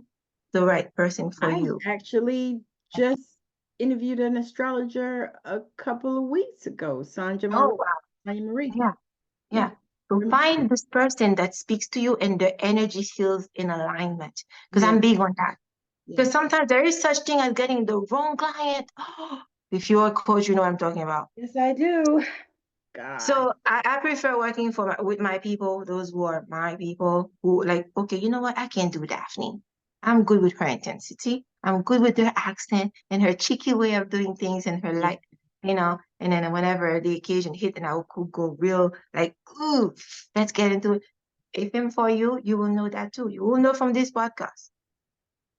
the right person for I you. actually just interviewed an astrologer a couple of weeks ago, Oh, wow. Sanja Marie. Yeah, Yeah. yeah. So find this person that speaks to you and the energy feels in alignment. Because Yeah. I'm big on that. Yeah. Because sometimes there is such thing as getting the wrong client. If you're a coach, you know what I'm talking about. Yes, I do. God. So I prefer working with my people, those who are my people, who like, okay, you know what? I can do Daphne. I'm good with her intensity. I'm good with her accent and her cheeky way of doing things and her Yeah. like, and then whenever the occasion hit and I could go real like, ooh, let's get into it. If I'm for you, you will know that too. You will know from this podcast.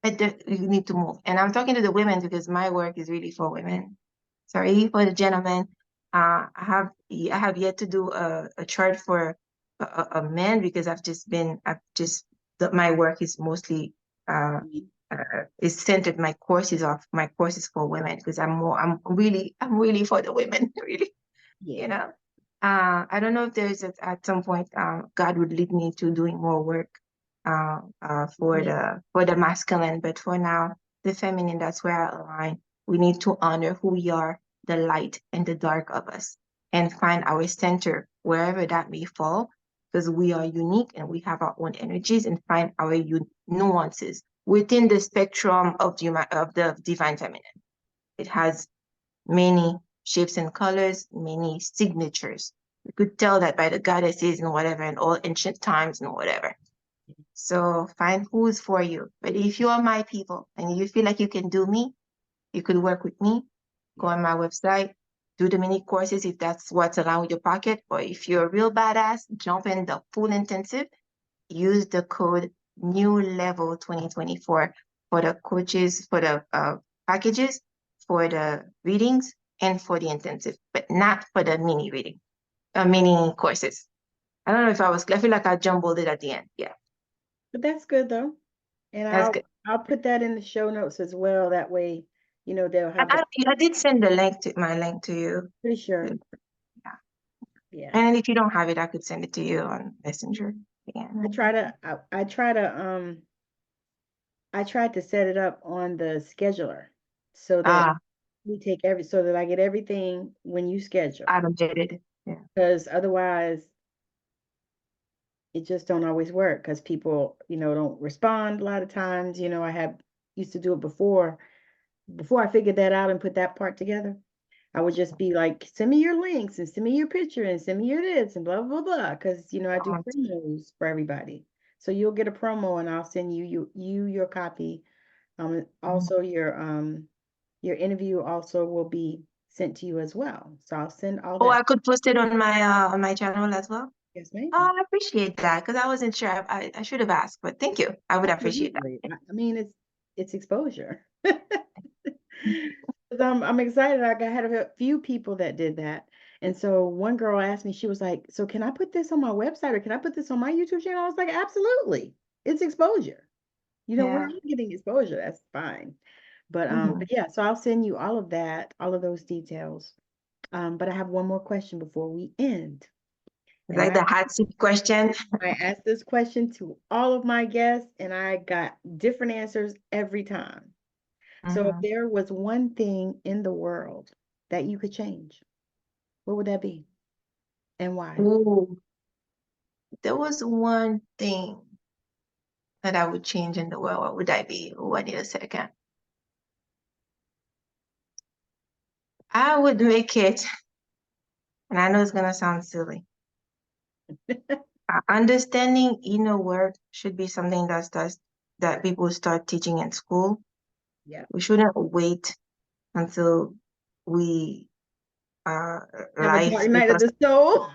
You need to move. And I'm talking to the women because my work is really for women. Sorry for the gentlemen. I have yet to do a chart for a man because my work is mostly uh, is centered my courses for women because I'm really for the women really, you Yeah. know. I don't know if at some point God would lead me to doing more work Yeah. for the masculine, but for now, the feminine, that's where I align. We need to honor who we are, the light and the dark of us, and find our center wherever that may fall, because we are unique and we have our own energies, and find our nuances within the spectrum of the divine feminine. It has many shapes and colors, many signatures. You could tell that by the goddesses and whatever, and all ancient times and whatever. So find who's for you. But if you are my people and you feel like you can do me, you could work with me, go Yeah. on my website, do the mini courses if that's what's around with your pocket. Or if you're a real badass, jump in the full intensive, use the code new level 2024 for the coaches, for the packages, for the readings, and for the intensive, but not for the mini courses. I don't know if I feel like I jumbled it at the end. Yeah, But that's good though. And that's good. I'll put that in the show notes as well. That way, they'll have the I did send my link to you. pretty sure. Yeah. Yeah. And if you don't have it, I could send it to you on Messenger. Yeah. I tried to set it up on the scheduler so that Ah, so that I get everything when you schedule. I don't get it. Yeah. Because otherwise it just don't always work because people, don't respond a lot of times. I had used to do it before I figured that out and put that part together. I would just be like, send me your links and send me your picture and send me your this and blah, blah, blah. Because, I do promos for everybody. So you'll get a promo and I'll send your copy. Also your interview also will be sent to you as well. So I'll send all Oh, that. I could post it on my channel as well. Yes, ma'am. Oh, I appreciate that because I wasn't sure. I should have asked, but thank you. I would appreciate Absolutely. that. I mean, it's exposure. 'Cause I'm excited. I had a few people that did that. And so one girl asked me, she was like, so can I put this on my website or can I put this on my YouTube channel? I was like, absolutely. It's exposure. We're Yeah. all getting exposure. That's fine. Mhm. But yeah, so I'll send you all of that, all of those details. But I have one more question before we end. It's And like the hot seat question. I asked this question to all of my guests and I got different answers every time. So if Mhm. there was one thing in the world that you could change, what would that be and why? Ooh, there was one thing that I would change in the world. What would that be? Oh, I need a second. I would make it, and I know it's gonna sound silly. Understanding inner work should be something that people start teaching in school. Yeah. We shouldn't wait until we uh Have a life dark take night of us the soul.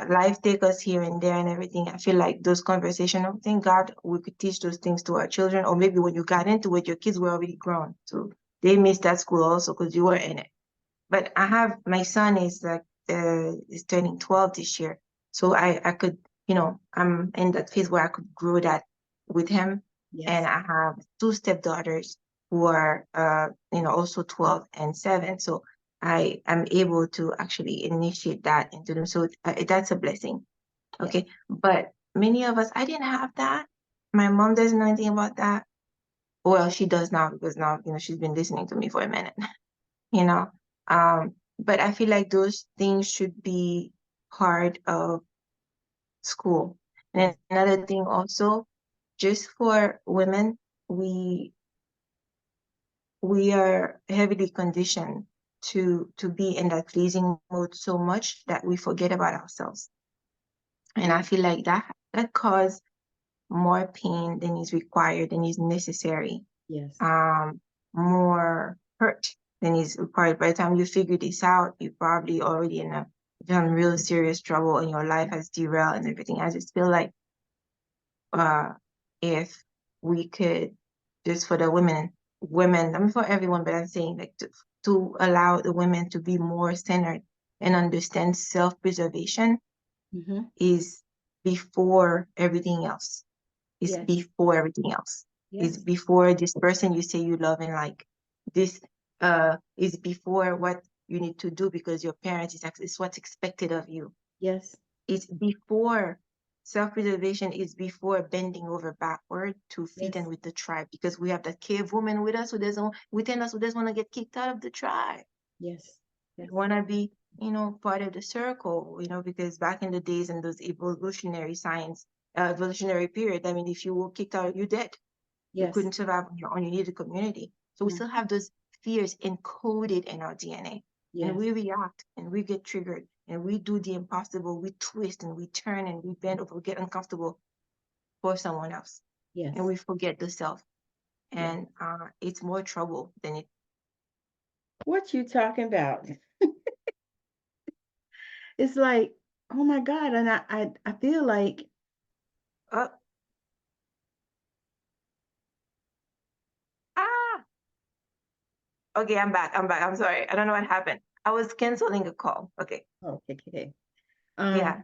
life take us here and there and everything. I feel like those conversations, thank God we could teach those things to our children, or maybe when you got into it, your kids were already grown, so they missed that school also because you were in it. But my son is like is turning 12 this year, so I could I'm in that phase where I could grow that with him. And Yes. I have two stepdaughters who are, also 12 and 7. So I am able to actually initiate that into them. So that's a blessing. Yes. Okay. But many of us, I didn't have that. My mom doesn't know anything about that. Well, she does now because now, she's been listening to me for a minute, you know. But I feel like those things should be part of school. And Yes. another thing also, just for women, we we are heavily conditioned to be in that pleasing mode so much that we forget about ourselves. And I feel like that cause more pain than is required and is necessary, Yes. um, more hurt than is required. By the time you figure this out, you're probably already in some real serious trouble and your life has derailed and everything. I just feel like uh, if we could, just for the women, I mean for everyone, but I'm saying like to allow the women to be more centered and understand self-preservation Mm-hmm. is before everything else. Is Yes. before everything else. Is Yes. before this person you say you love and like. This is before what you need to do because your parents is what's expected of you. Yes. It's before self-preservation is before bending over backward to fit in Yes. with the tribe because we have that cave woman with us within us who doesn't want to get kicked out of the tribe. Yes. We Yes. want to be, part of the circle, because back in the days in those evolutionary period, I mean, if you were kicked out, you're dead. You Yes. couldn't survive on your own. You need a community. So we Mm. still have those fears encoded in our DNA. And Yes. we react and we get triggered and we do the impossible. We twist and we turn and we bend over, we get uncomfortable for someone else. And Yes. we forget the self. Yes. And it's more trouble than it. What you talking about? It's like, oh my God. And I feel like, Uh, ah, okay, I'm back. I'm back. I'm sorry. I don't know what happened. I was canceling a call. Okay. oh, okay, okay. Yeah.